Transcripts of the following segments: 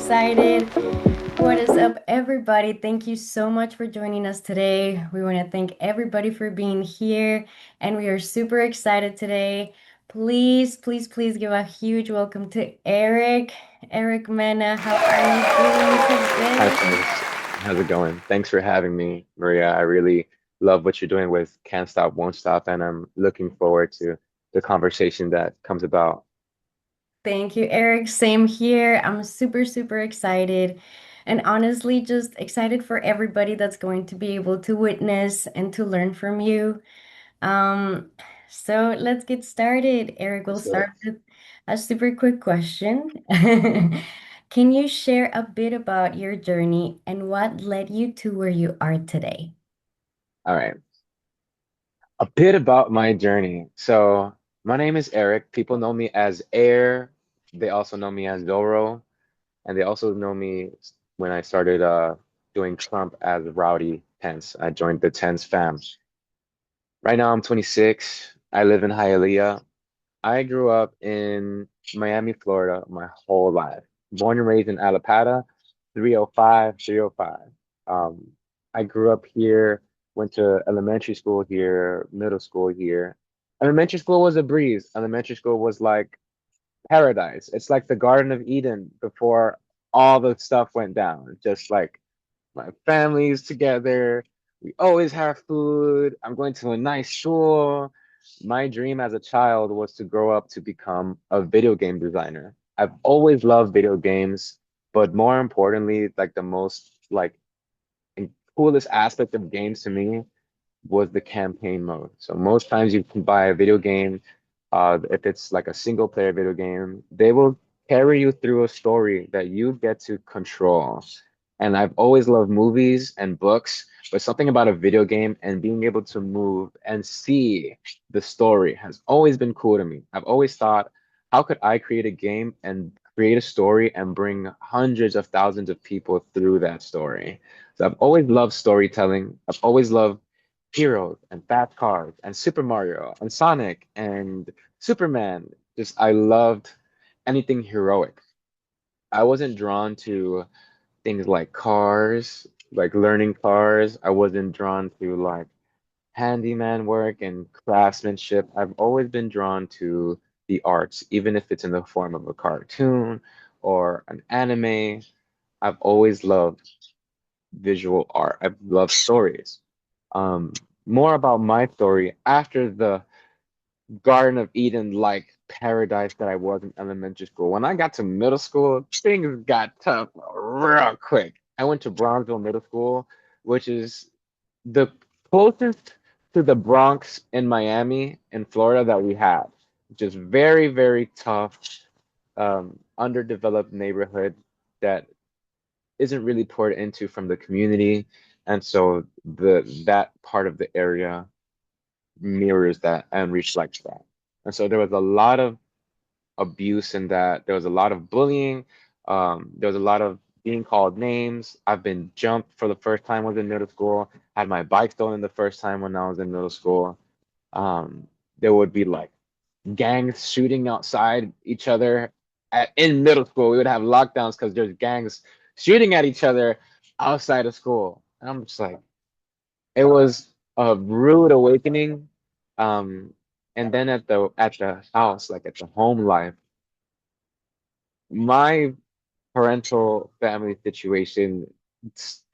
excited. What is up, everybody? Thank you so much for joining us today. We want to thank everybody for being here, and we are super excited today. Please, please, please give a huge welcome to Erik. Erik Mena, how are you doing Hi, today? thanks. How's it going? Thanks for having me, Maria. I really love what you're doing with Can't Stop, Won't Stop, and I'm looking forward to the conversation that comes about. Thank you, Erik. Same here. I'm super, super excited. And honestly, just excited for everybody that's going to be able to witness and to learn from you. Um, so let's get started. Eric, we'll Let's do it. start with a super quick question. Can you share a bit about your journey and what led you to where you are today? All right. A bit about my journey. So, my name is Eric. People know me as Air. They also know me as Zorro, and they also know me when I started doing Trump as Rowdy Pence. I joined the Tens fam. Right now, I'm 26. I live in Hialeah. I grew up in Miami, Florida, my whole life. Born and raised in Alapata, 305, 305. Um, I grew up here, went to elementary school here, middle school here. Elementary school was a breeze. Elementary school was like paradise. It's like the Garden of Eden before all the stuff went down. Just like my family's together. We always have food. I'm going to a nice school. My dream as a child was to grow up to become a video game designer. I've always loved video games, but more importantly, like the most coolest aspect of games to me was the campaign mode. So most times you can buy a video game, if it's like a single player video game, they will carry you through a story that you get to control. And I've always loved movies and books, but something about a video game and being able to move and see the story has always been cool to me. I've always thought, how could I create a game and create a story and bring hundreds of thousands of people through that story? So I've always loved storytelling. I've always loved heroes and fast cars and Super Mario and Sonic and Superman. Just I loved anything heroic. I wasn't drawn to things like cars, like learning cars. I wasn't drawn to like handyman work and craftsmanship. I've always been drawn to the arts, even if it's in the form of a cartoon or an anime. I've always loved visual art. I've loved stories. Um, More about my story after the Garden of Eden like paradise that I was in elementary school. When I got to middle school, things got tough real quick. I went to Bronzeville Middle School, which is the closest to the Bronx in Miami in Florida that we have. Just very, very tough, underdeveloped neighborhood that isn't really poured into from the community. And so that part of the area mirrors that and reflects that. And so there was a lot of abuse in that. There was a lot of bullying. There was a lot of being called names. I've been jumped for the first time when I was in middle school. Had my bike stolen the first time when I was in middle school. Um, there would be like gangs shooting outside each other in middle school. We would have lockdowns because there's gangs shooting at each other outside of school. And I'm just like, it was a rude awakening. Um, and then at the house, like at the home life, my parental family situation,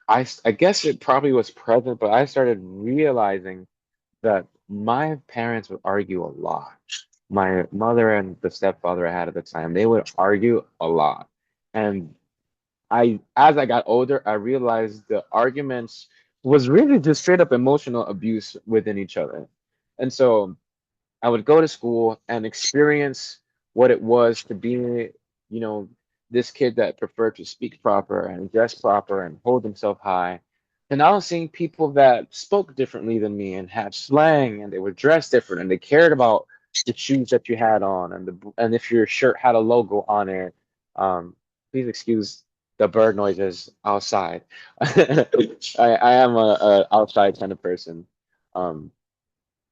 I guess it probably was present, but I started realizing that my parents would argue a lot. My mother and the stepfather I had at the time, they would argue a lot. And as I got older, I realized the arguments was really just straight up emotional abuse within each other. And so I would go to school and experience what it was to be, this kid that preferred to speak proper and dress proper and hold himself high. And I was seeing people that spoke differently than me and had slang and they were dressed different and they cared about the shoes that you had on and if your shirt had a logo on it. Please excuse the bird noises outside. I am a outside kind of person. Um,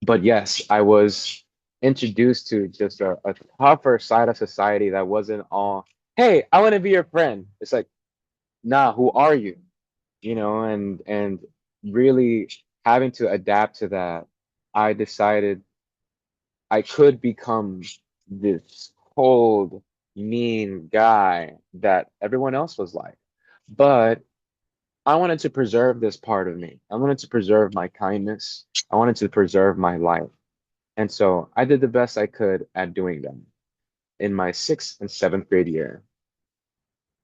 but yes, I was introduced to just a tougher side of society that wasn't all. hey, I want to be your friend. It's like, nah, who are you? And really having to adapt to that, I decided I could become this cold, mean guy that everyone else was like. But I wanted to preserve this part of me. I wanted to preserve my kindness. I wanted to preserve my life. And so I did the best I could at doing them in my sixth and seventh grade year.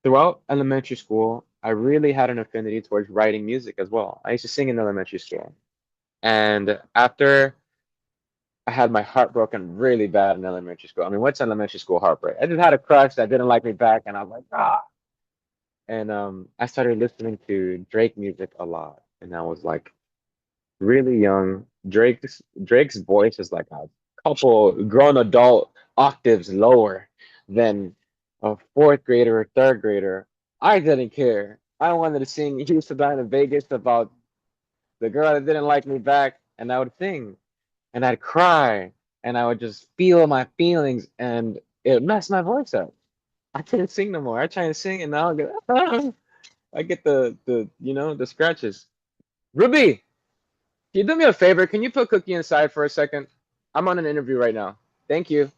Throughout elementary school, I really had an affinity towards writing music as well. I used to sing in elementary school. And after I had my heart broken really bad in elementary school. I mean, what's elementary school heartbreak? I just had a crush that didn't like me back, and I was like, ah. And I started listening to Drake music a lot, and I was like really young. Drake's voice is like a couple grown adult octaves lower than a fourth grader or third grader. I didn't care. I wanted to sing "Used to Die in Vegas" about the girl that didn't like me back, and I would sing and I'd cry and I would just feel my feelings and it messed my voice up. I couldn't sing no more. I try to sing and now I get I get the scratches. Ruby, can you do me a favor? Can you put Cookie inside for a second? I'm on an interview right now. Thank you.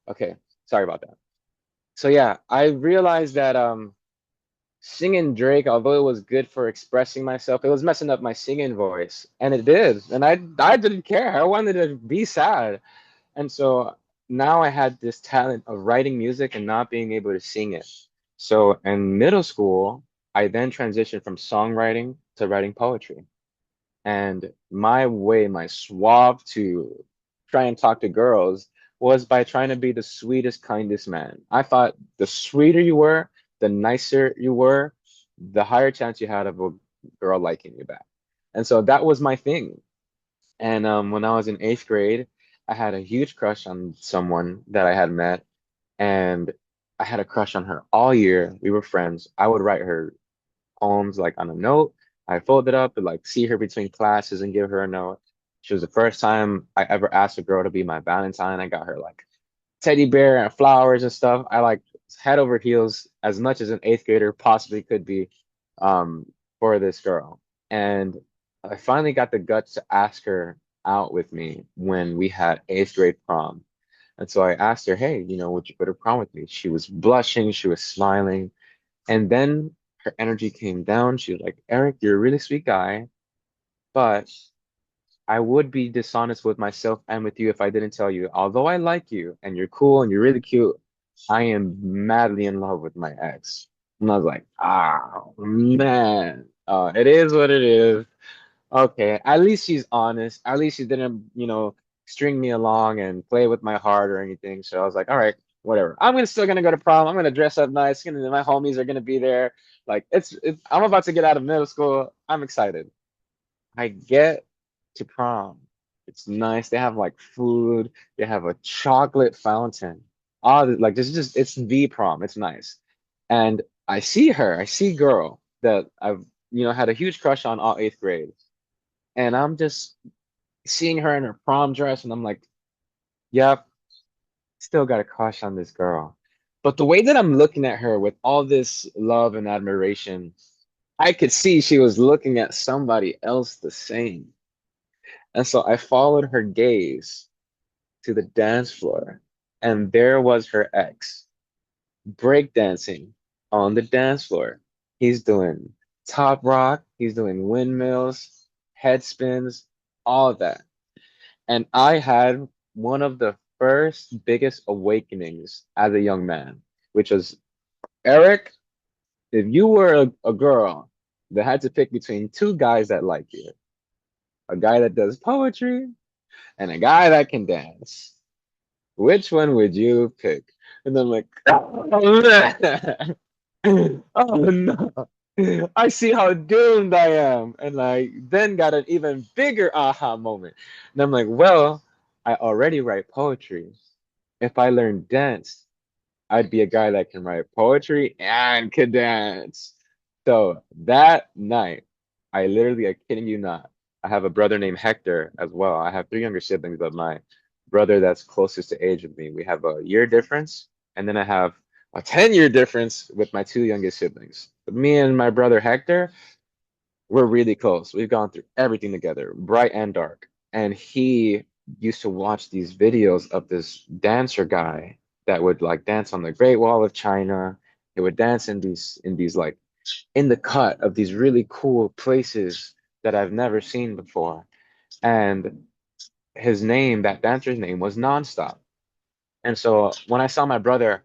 Okay, sorry about that. So yeah, I realized that singing Drake, although it was good for expressing myself, it was messing up my singing voice, and it did. And I didn't care. I wanted to be sad. And so now I had this talent of writing music and not being able to sing it. So in middle school, I then transitioned from songwriting to writing poetry. And my way, my suave to try and talk to girls was by trying to be the sweetest, kindest man. I thought the sweeter you were, the nicer you were, the higher chance you had of a girl liking you back. And so that was my thing. And when I was in eighth grade, I had a huge crush on someone that I had met, and I had a crush on her all year. We were friends. I would write her poems like on a note. I fold it up and like see her between classes and give her a note. She was the first time I ever asked a girl to be my Valentine. I got her like teddy bear and flowers and stuff. I like head over heels as much as an eighth grader possibly could be um, for this girl. And I finally got the guts to ask her out with me when we had eighth grade prom. And so I asked her, hey, would you go to prom with me? She was blushing, she was smiling. And then her energy came down. She was like, Erik, you're a really sweet guy, but I would be dishonest with myself and with you if I didn't tell you. Although I like you and you're cool and you're really cute, I am madly in love with my ex. And I was like, man, it is what it is. Okay, at least she's honest. At least she didn't, string me along and play with my heart or anything. So I was like, all right, whatever. Still gonna go to prom. I'm gonna dress up nice. My homies are gonna be there. Like I'm about to get out of middle school. I'm excited. I get to prom. It's nice. They have like food. They have a chocolate fountain. Like this is just it's the prom. It's nice. And I see her. I see girl that I've had a huge crush on all eighth grade. And I'm just seeing her in her prom dress, and I'm like, yep, still got a crush on this girl. But the way that I'm looking at her with all this love and admiration, I could see she was looking at somebody else the same. And so I followed her gaze to the dance floor, and there was her ex breakdancing on the dance floor. He's doing top rock, he's doing windmills, head spins, all of that. And I had one of the first biggest awakenings as a young man, which was Erik, if you were a girl that had to pick between two guys that like you, a guy that does poetry and a guy that can dance, which one would you pick? And I'm like, oh, man. Oh no. I see how doomed I am. And like then got an even bigger aha moment. And I'm like, well, I already write poetry. If I learn dance, I'd be a guy that can write poetry and can dance. So that night, I literally, I'm kidding you not, I have a brother named Hector as well. I have three younger siblings, but my brother that's closest to age with me, we have a year difference. And then I have a 10-year difference with my two youngest siblings. Me and my brother Hector, we're really close. We've gone through everything together, bright and dark. And he used to watch these videos of this dancer guy that would like dance on the Great Wall of China. He would dance in these like in the cut of these really cool places that I've never seen before. And his name, that dancer's name was Nonstop. And so when I saw my brother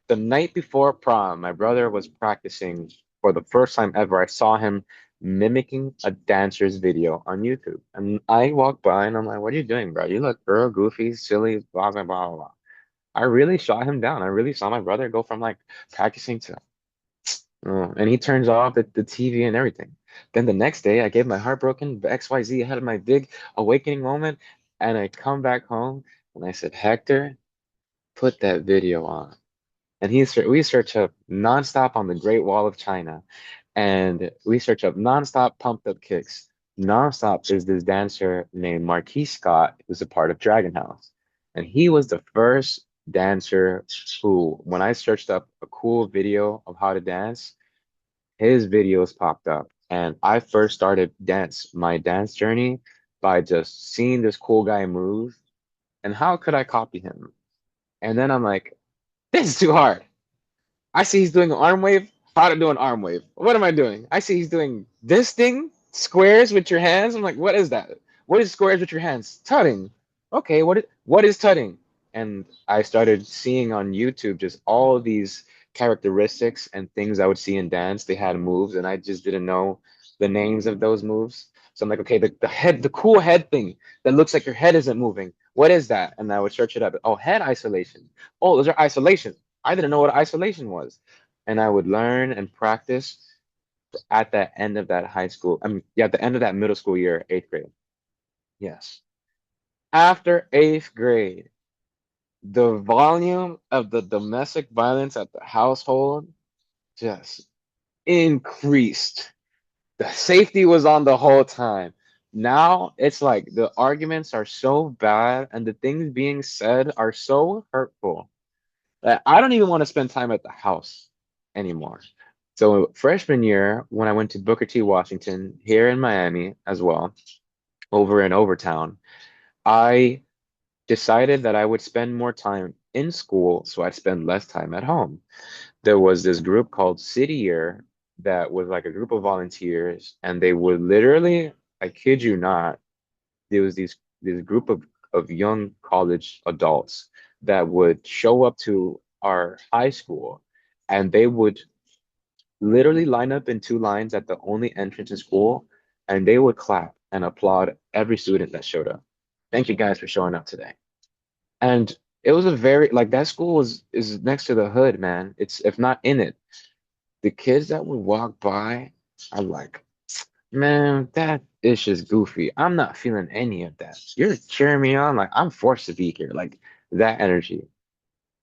the night before prom, my brother was practicing for the first time ever. I saw him mimicking a dancer's video on YouTube. And I walked by and I'm like, what are you doing, bro? You look real goofy, silly, blah, blah, blah, blah. Blah. I really shot him down. I really saw my brother go from like practicing to, and he turns off the TV and everything. Then the next day, I gave my heartbroken XYZ. I had my big awakening moment. And I come back home and I said, Hector, put that video on. And we search up nonstop on the Great Wall of China, and we search up nonstop pumped up kicks. Nonstop is this dancer named Marquis Scott, who's a part of Dragon House, and he was the first dancer who, when I searched up a cool video of how to dance, his videos popped up, and I first started my dance journey by just seeing this cool guy move, and how could I copy him? And then I'm like, this is too hard. I see he's doing an arm wave. How to do an arm wave? What am I doing? I see he's doing this thing, squares with your hands. I'm like, what is that? What is squares with your hands? Tutting. Okay, what is tutting? And I started seeing on YouTube just all of these characteristics and things I would see in dance. They had moves, and I just didn't know the names of those moves. So I'm like, okay, the head, the cool head thing that looks like your head isn't moving. What is that? And I would search it up. Oh, head isolation. Oh, those are isolations. I didn't know what isolation was. And I would learn and practice at the end of that high school. I mean, yeah, at the end of that middle school year, eighth grade. Yes. After eighth grade, the volume of the domestic violence at the household just increased. The safety was on the whole time. Now it's like the arguments are so bad and the things being said are so hurtful that I don't even want to spend time at the house anymore. So freshman year, when I went to Booker T. Washington here in Miami as well, over in Overtown, I decided that I would spend more time in school so I'd spend less time at home. There was this group called City Year that was like a group of volunteers, and they would literally, I kid you not, there was this group of young college adults that would show up to our high school and they would literally line up in two lines at the only entrance in school and they would clap and applaud every student that showed up. Thank you guys for showing up today. And it was a very like that school is next to the hood, man. It's if not in it. The kids that would walk by are like, man, that is just goofy. I'm not feeling any of that. You're cheering me on like I'm forced to be here, like that energy.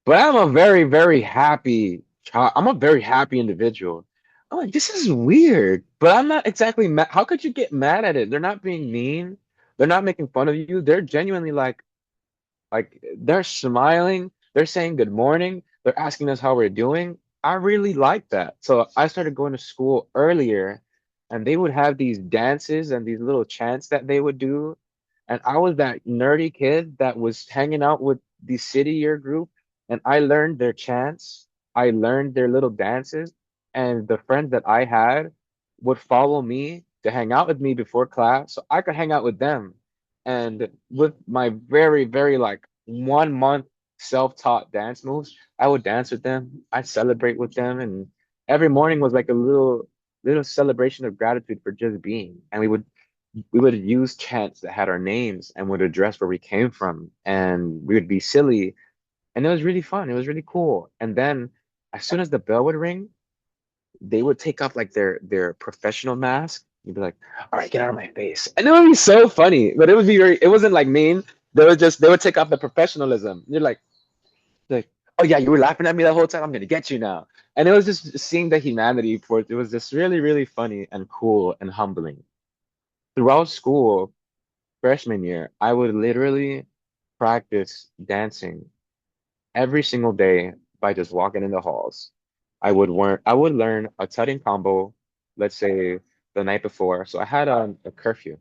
But I'm a very, very happy child. I'm a very happy individual. I'm like, this is weird, but I'm not exactly mad. How could you get mad at it? They're not being mean. They're not making fun of you. They're genuinely like they're smiling, they're saying good morning, they're asking us how we're doing. I really like that. So I started going to school earlier and they would have these dances and these little chants that they would do. And I was that nerdy kid that was hanging out with the city year group and I learned their chants. I learned their little dances and the friends that I had would follow me to hang out with me before class so I could hang out with them. And with my very, very like 1 month self-taught dance moves, I would dance with them. I'd celebrate with them. And every morning was like a little celebration of gratitude for just being. And we would use chants that had our names and would address where we came from. And we would be silly. And it was really fun. It was really cool. And then as soon as the bell would ring, they would take off like their professional mask. You'd be like, all right, get out of my face. And it would be so funny, but it would be it wasn't like mean. They would take off the professionalism. You're like, oh yeah, you were laughing at me the whole time. I'm gonna get you now. And it was just seeing the humanity for it. It was just really, really funny and cool and humbling. Throughout school, freshman year, I would literally practice dancing every single day by just walking in the halls. I would learn a tutting combo, let's say the night before. So I had a curfew.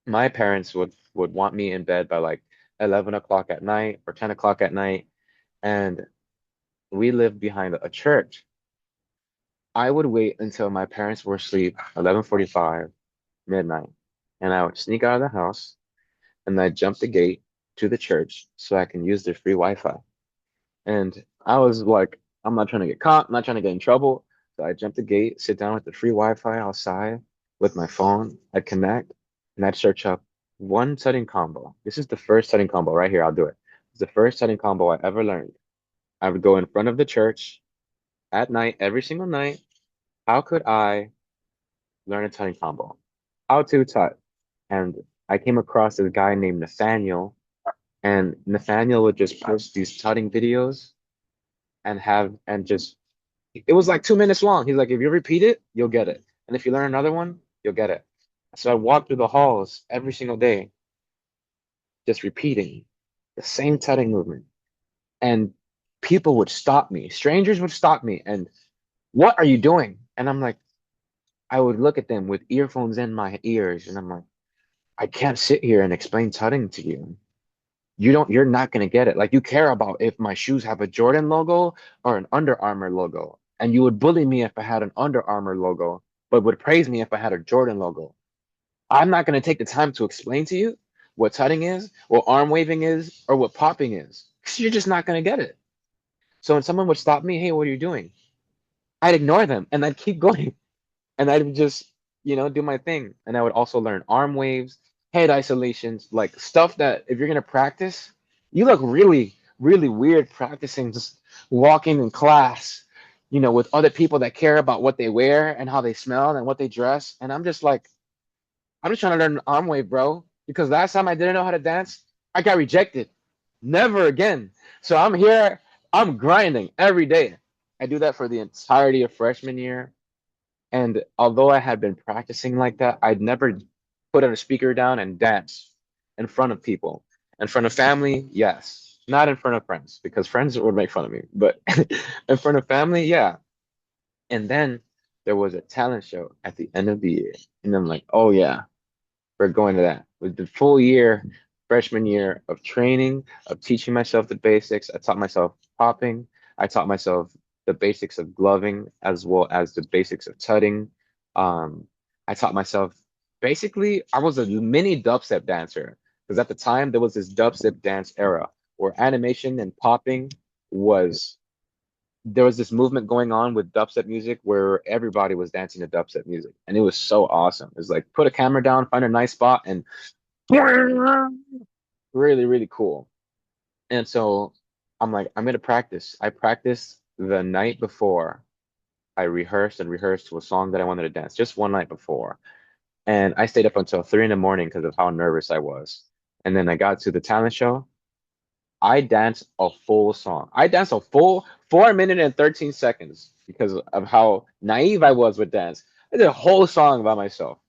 My parents would want me in bed by like 11 o'clock at night or 10 o'clock at night, and we lived behind a church. I would wait until my parents were asleep, 11:45, midnight, and I would sneak out of the house and I'd jump the gate to the church so I can use their free Wi-Fi. And I was like, I'm not trying to get caught, I'm not trying to get in trouble. So I jumped the gate, sit down with the free Wi-Fi outside with my phone. I'd connect and I'd search up one setting combo. This is the first setting combo right here. I'll do it. It's the first setting combo I ever learned. I would go in front of the church at night, every single night. How could I learn a tutting combo? How to tut. And I came across this guy named Nathaniel, and Nathaniel would just post these tutting videos and just it was like 2 minutes long. He's like, if you repeat it, you'll get it. And if you learn another one, you'll get it. So I walked through the halls every single day, just repeating the same tutting movement. And people would stop me. Strangers would stop me. And what are you doing? And I'm like, I would look at them with earphones in my ears. And I'm like, I can't sit here and explain tutting to you. You're not going to get it. Like you care about if my shoes have a Jordan logo or an Under Armour logo. And you would bully me if I had an Under Armour logo, but would praise me if I had a Jordan logo. I'm not going to take the time to explain to you what tutting is, what arm waving is, or what popping is. 'Cause you're just not going to get it. So when someone would stop me, hey, what are you doing? I'd ignore them and I'd keep going. And I would just, do my thing. And I would also learn arm waves, head isolations, like stuff that if you're gonna practice, you look really, really weird practicing just walking in class, with other people that care about what they wear and how they smell and what they dress. And I'm just like, I'm just trying to learn an arm wave, bro. Because last time I didn't know how to dance, I got rejected. Never again. So I'm here, I'm grinding every day. I do that for the entirety of freshman year. And although I had been practicing like that, I'd never put a speaker down and dance in front of people. In front of family, yes. Not in front of friends, because friends would make fun of me. But in front of family, yeah. And then there was a talent show at the end of the year. And I'm like, oh yeah, we're going to that. With the full year, freshman year of training, of teaching myself the basics. I taught myself popping. I taught myself the basics of gloving as well as the basics of tutting. Um, I taught myself basically, I was a mini dubstep dancer because at the time there was this dubstep dance era where animation and popping was there was this movement going on with dubstep music where everybody was dancing to dubstep music, and it was so awesome. It's like put a camera down, find a nice spot, and really, really cool. And so I'm like, I'm gonna practice. I practiced the night before. I rehearsed and rehearsed to a song that I wanted to dance just one night before, and I stayed up until 3 in the morning because of how nervous I was. And then I got to the talent show. I danced a full song. I danced a full 4 minutes and 13 seconds because of how naive I was with dance. I did a whole song by myself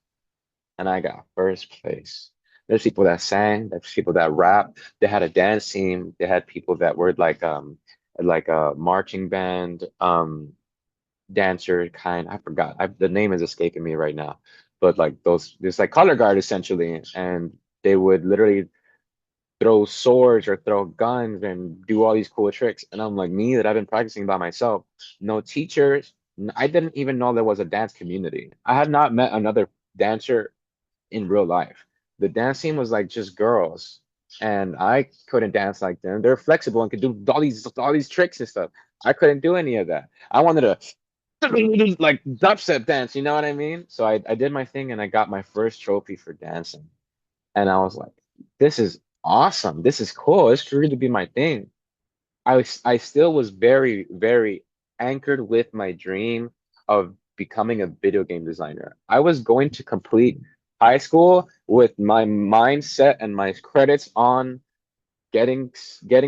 and I got first place. There's people that sang, there's people that rap. They had a dance team. They had people that were like a marching band dancer kind. I forgot. The name is escaping me right now. But like those, it's like color guard essentially, and they would literally throw swords or throw guns and do all these cool tricks. And I'm like, me that I've been practicing by myself, no teachers. I didn't even know there was a dance community. I had not met another dancer in real life. The dance team was like just girls, and I couldn't dance like them. They're flexible and could do all these tricks and stuff. I couldn't do any of that. I wanted to like dubstep dance, you know what I mean? So I did my thing and I got my first trophy for dancing. And I was like, this is awesome. This is cool. This could really be my thing. I still was very, very anchored with my dream of becoming a video game designer. I was going to complete high school with my mindset and my credits on getting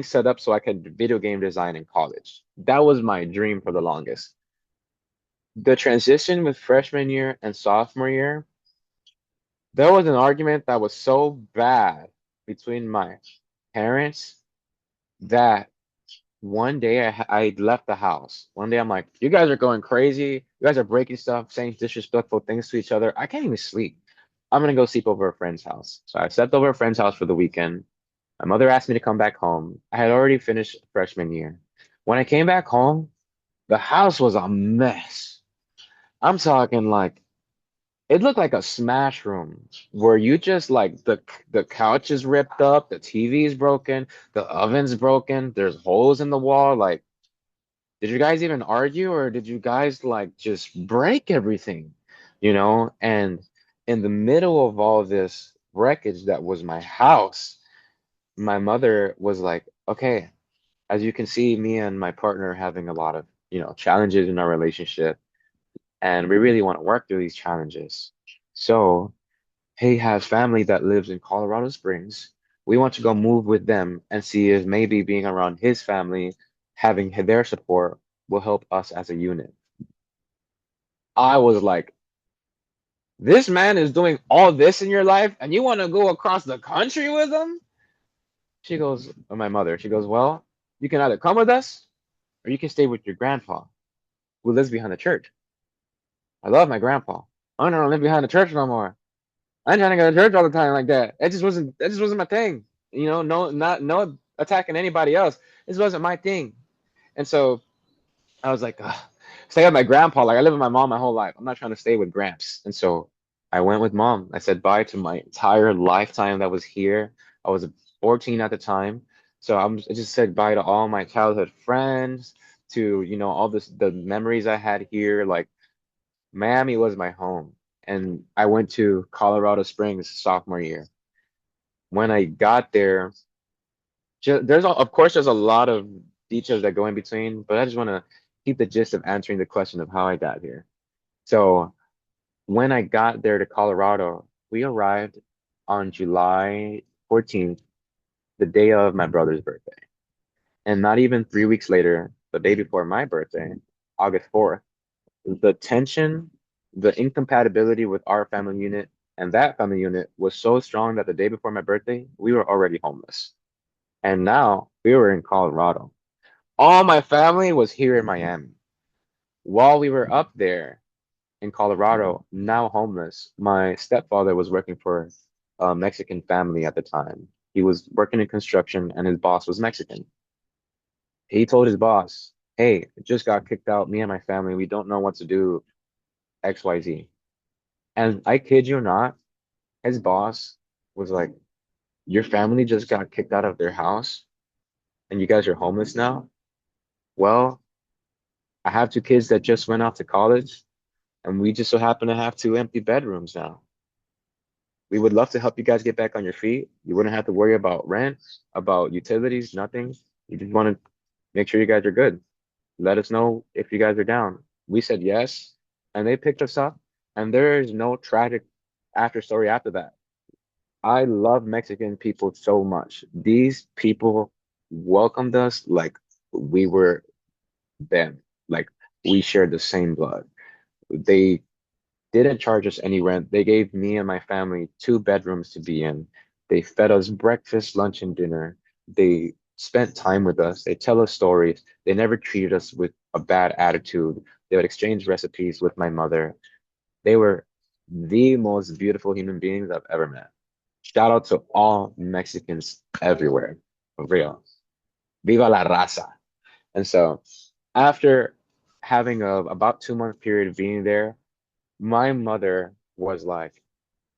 set up so I could video game design in college. That was my dream for the longest. The transition with freshman year and sophomore year, there was an argument that was so bad between my parents that one day I left the house. One day I'm like, you guys are going crazy. You guys are breaking stuff, saying disrespectful things to each other. I can't even sleep. I'm gonna go sleep over a friend's house. So I slept over a friend's house for the weekend. My mother asked me to come back home. I had already finished freshman year. When I came back home, the house was a mess. I'm talking like it looked like a smash room where you just like the couch is ripped up, the TV is broken, the oven's broken, there's holes in the wall. Like, did you guys even argue or did you guys like just break everything? And in the middle of all this wreckage that was my house, my mother was like, okay, as you can see, me and my partner are having a lot of, challenges in our relationship, and we really want to work through these challenges. So he has family that lives in Colorado Springs. We want to go move with them and see if maybe being around his family, having their support, will help us as a unit. I was like, this man is doing all this in your life, and you want to go across the country with him? She goes, my mother, she goes, well, you can either come with us or you can stay with your grandpa who lives behind the church. I love my grandpa. I don't live behind the church no more. I ain't trying to go to church all the time like that. That just wasn't my thing. No attacking anybody else. This wasn't my thing. And so I was like, ugh. Stay with my grandpa. Like I lived with my mom my whole life. I'm not trying to stay with Gramps. And so I went with mom. I said bye to my entire lifetime that was here. I was 14 at the time. So I just said bye to all my childhood friends, to, all the memories I had here. Like Miami was my home. And I went to Colorado Springs sophomore year. When I got there, of course, there's a lot of details that go in between, but I just want to keep the gist of answering the question of how I got here. So when I got there to Colorado, we arrived on July 14th, the day of my brother's birthday. And not even 3 weeks later, the day before my birthday, August 4th, the tension, the incompatibility with our family unit and that family unit was so strong that the day before my birthday, we were already homeless. And now we were in Colorado. All my family was here in Miami. While we were up there in Colorado, now homeless, my stepfather was working for a Mexican family at the time. He was working in construction and his boss was Mexican. He told his boss, hey, I just got kicked out, me and my family, we don't know what to do, XYZ. And I kid you not, his boss was like, your family just got kicked out of their house and you guys are homeless now? Well, I have two kids that just went off to college, and we just so happen to have two empty bedrooms now. We would love to help you guys get back on your feet. You wouldn't have to worry about rent, about utilities, nothing. You just want to make sure you guys are good. Let us know if you guys are down. We said yes, and they picked us up, and there is no tragic after story after that. I love Mexican people so much. These people welcomed us like we were them, like we shared the same blood. They didn't charge us any rent. They gave me and my family two bedrooms to be in. They fed us breakfast, lunch, and dinner. They spent time with us. They tell us stories. They never treated us with a bad attitude. They would exchange recipes with my mother. They were the most beautiful human beings I've ever met. Shout out to all Mexicans everywhere. For real. Viva la raza. And so after having a about 2 month period of being there, my mother was like,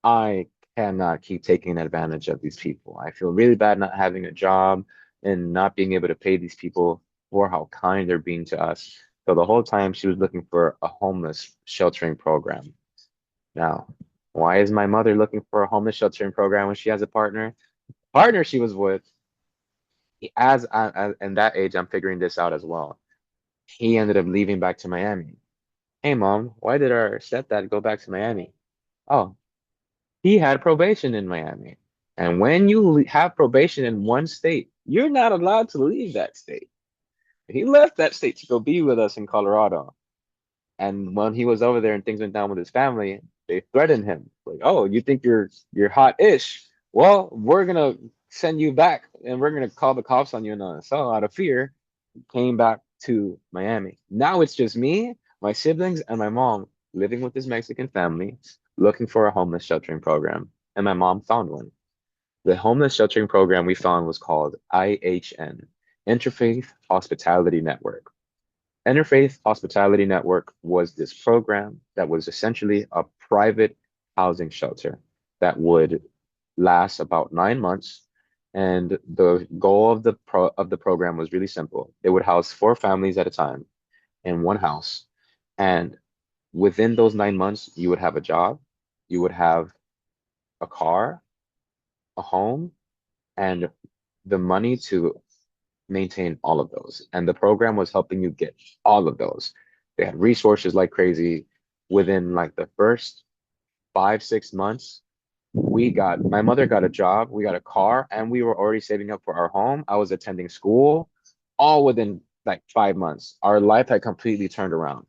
I cannot keep taking advantage of these people. I feel really bad not having a job and not being able to pay these people for how kind they're being to us. So the whole time she was looking for a homeless sheltering program. Now, why is my mother looking for a homeless sheltering program when she has a partner? Partner she was with, as in that age, I'm figuring this out as well. He ended up leaving back to Miami. Hey, mom, why did our stepdad go back to Miami? Oh, he had probation in Miami. And when you have probation in one state, you're not allowed to leave that state. He left that state to go be with us in Colorado. And when he was over there and things went down with his family, they threatened him. Like, oh, you think you're hot-ish? Well, we're gonna send you back and we're gonna call the cops on you and so out of fear. came back to Miami. Now it's just me, my siblings, and my mom living with this Mexican family, looking for a homeless sheltering program. And my mom found one. The homeless sheltering program we found was called IHN, Interfaith Hospitality Network. Interfaith Hospitality Network was this program that was essentially a private housing shelter that would last about 9 months. And the goal of the program was really simple. It would house four families at a time in one house. And within those 9 months, you would have a job, you would have a car, a home, and the money to maintain all of those. And the program was helping you get all of those. They had resources like crazy. Within like the first 5, 6 months, my mother got a job, we got a car, and we were already saving up for our home. I was attending school, all within like 5 months. Our life had completely turned around.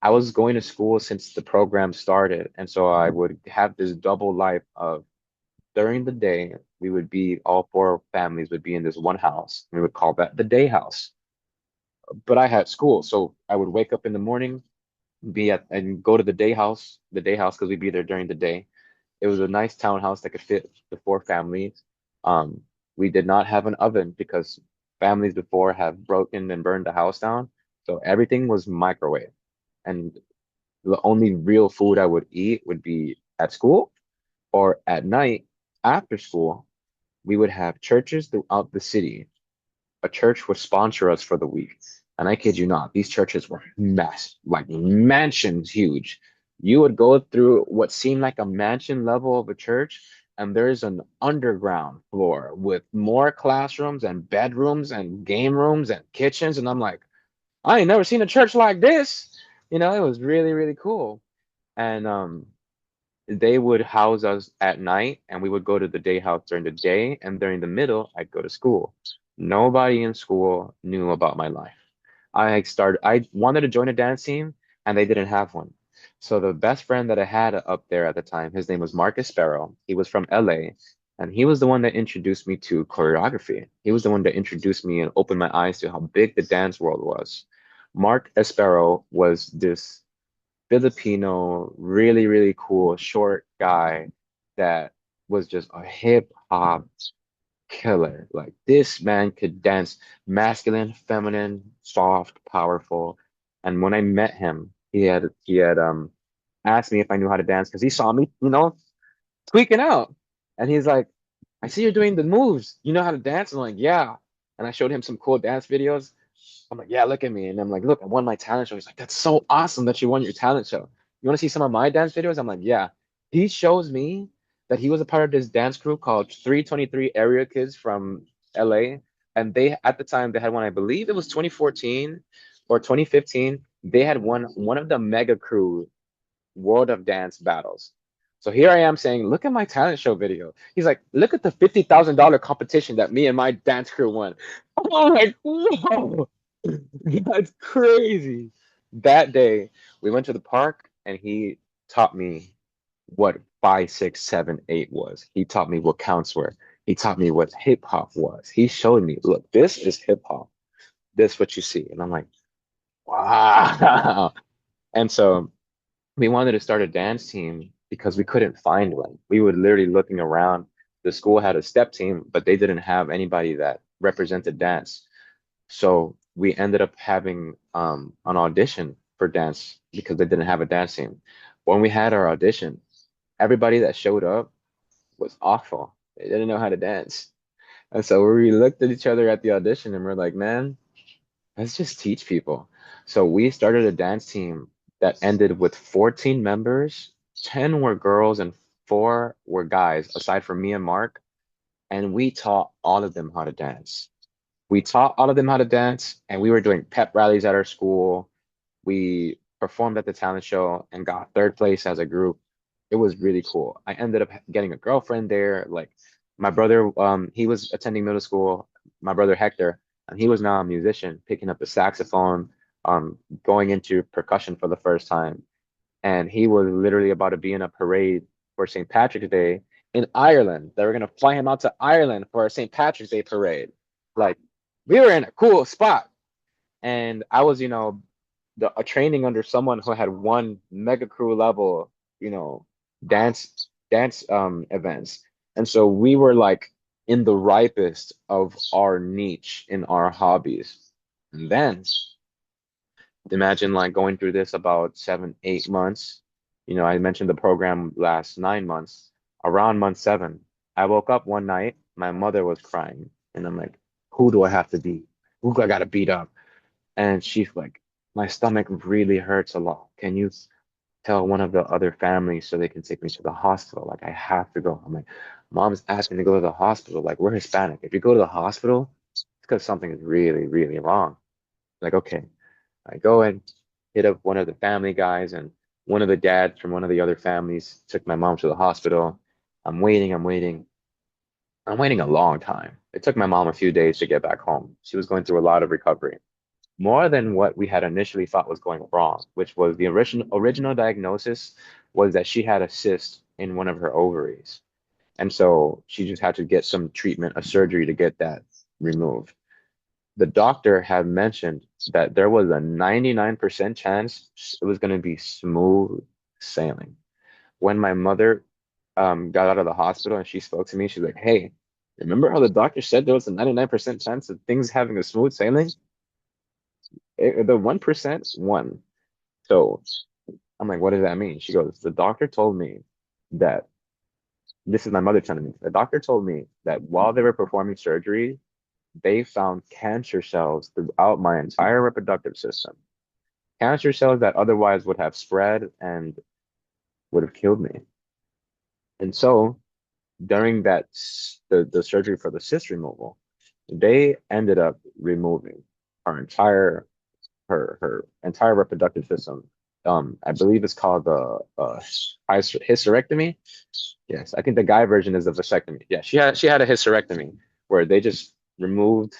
I was going to school since the program started, and so I would have this double life of during the day, we would be all four families would be in this one house. We would call that the day house. But I had school, so I would wake up in the morning, be at and go to the day house because we'd be there during the day. It was a nice townhouse that could fit the four families. Um, we did not have an oven because families before have broken and burned the house down, so everything was microwave. And the only real food I would eat would be at school or at night after school. We would have churches throughout the city. A church would sponsor us for the week. And I kid you not, these churches were like mansions huge. You would go through what seemed like a mansion level of a church, and there's an underground floor with more classrooms and bedrooms and game rooms and kitchens. And I'm like, I ain't never seen a church like this. It was really, really cool. And they would house us at night and we would go to the day house during the day, and during the middle I'd go to school. Nobody in school knew about my life. I wanted to join a dance team and they didn't have one. So the best friend that I had up there at the time, his name was Marcus Sparrow. He was from LA, and he was the one that introduced me to choreography. He was the one that introduced me and opened my eyes to how big the dance world was. Mark Esparro was this Filipino, really, really cool, short guy that was just a hip hop killer. Like this man could dance masculine, feminine, soft, powerful. And when I met him, he had asked me if I knew how to dance because he saw me, tweaking out. And he's like, I see you're doing the moves. You know how to dance? I'm like, yeah. And I showed him some cool dance videos. I'm like, yeah, look at me. And I'm like, look, I won my talent show. He's like, that's so awesome that you won your talent show. You want to see some of my dance videos? I'm like, yeah. He shows me that he was a part of this dance crew called 323 Area Kids from LA. And they, at the time, they had one, I believe it was 2014 or 2015. They had won one of the mega crew World of Dance battles. So here I am saying, look at my talent show video. He's like, look at the $50,000 competition that me and my dance crew won. I'm like, whoa, that's crazy. That day, we went to the park and he taught me what 5, 6, 7, 8 was. He taught me what counts were. He taught me what hip hop was. He showed me, look, this is hip hop. This is what you see. And I'm like, wow. And so we wanted to start a dance team because we couldn't find one. We were literally looking around. The school had a step team, but they didn't have anybody that represented dance. So we ended up having an audition for dance because they didn't have a dance team. When we had our audition, everybody that showed up was awful. They didn't know how to dance. And so we looked at each other at the audition and we're like, man, let's just teach people. So we started a dance team that ended with 14 members. 10 were girls and four were guys, aside from me and Mark. And we taught all of them how to dance. We taught all of them how to dance, and we were doing pep rallies at our school. We performed at the talent show and got third place as a group. It was really cool. I ended up getting a girlfriend there. Like my brother, he was attending middle school. My brother Hector, and he was now a musician, picking up the saxophone, going into percussion for the first time. And he was literally about to be in a parade for St. Patrick's Day in Ireland. They were gonna fly him out to Ireland for a St. Patrick's Day parade. Like we were in a cool spot. And I was, a training under someone who had won mega crew level, you know, dance events. And so we were like in the ripest of our niche in our hobbies. And then imagine like going through this about 7, 8 months. I mentioned the program lasts 9 months. Around month seven, I woke up one night, my mother was crying, and I'm like, who do I have to be? Who do I gotta beat up? And she's like, my stomach really hurts a lot. Can you tell one of the other families so they can take me to the hospital? Like, I have to go. I'm like, mom's asking me to go to the hospital. Like, we're Hispanic. If you go to the hospital, it's because something is really, really wrong. Like, okay. I go and hit up one of the family guys, and one of the dads from one of the other families took my mom to the hospital. I'm waiting a long time. It took my mom a few days to get back home. She was going through a lot of recovery, more than what we had initially thought was going wrong, which was the original diagnosis was that she had a cyst in one of her ovaries. And so she just had to get some treatment, a surgery to get that removed. The doctor had mentioned that there was a 99% chance it was going to be smooth sailing. When my mother got out of the hospital and she spoke to me, she's like, "Hey, remember how the doctor said there was a 99% chance of things having a smooth sailing? The 1% won." So I'm like, "What does that mean?" She goes, "The doctor told me that this is my mother telling me. The doctor told me that while they were performing surgery, they found cancer cells throughout my entire reproductive system. Cancer cells that otherwise would have spread and would have killed me." And so during the surgery for the cyst removal, they ended up removing her her entire reproductive system. I believe it's called the hysterectomy. Yes, I think the guy version is a vasectomy. Yeah, she had a hysterectomy where they just removed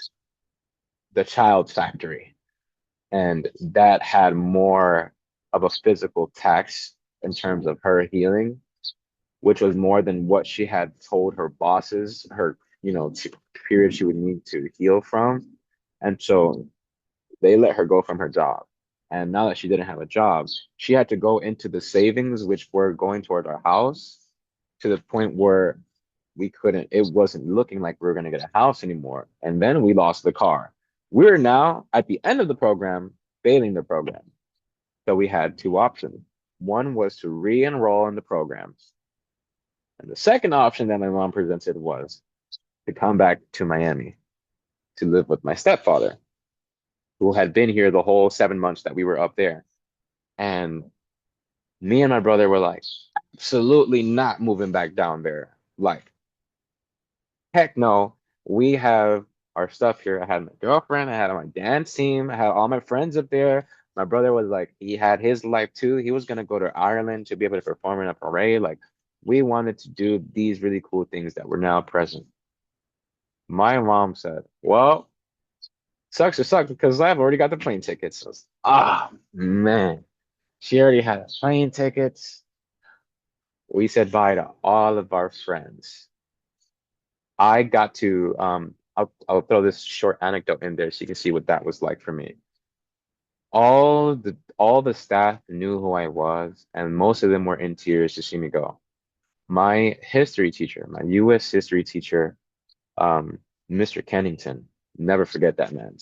the child factory, and that had more of a physical tax in terms of her healing, which was more than what she had told her bosses, her, period she would need to heal from. And so they let her go from her job. And now that she didn't have a job, she had to go into the savings, which were going toward our house, to the point where it wasn't looking like we were going to get a house anymore. And then we lost the car. We're now at the end of the program, failing the program. So we had two options. One was to re-enroll in the program. And the second option that my mom presented was to come back to Miami to live with my stepfather, who had been here the whole 7 months that we were up there. And me and my brother were like, absolutely not moving back down there. Like, heck no. We have our stuff here. I had my girlfriend, I had my dance team, I had all my friends up there. My brother was like, he had his life too. He was gonna go to Ireland to be able to perform in a parade. Like, we wanted to do these really cool things that were now present. My mom said, well, sucks to suck because I've already got the plane tickets. So, man. She already had plane tickets. We said bye to all of our friends. I got to I'll throw this short anecdote in there so you can see what that was like for me. All the staff knew who I was, and most of them were in tears to see me go. My history teacher, my US history teacher, Mr. Kennington, never forget that man.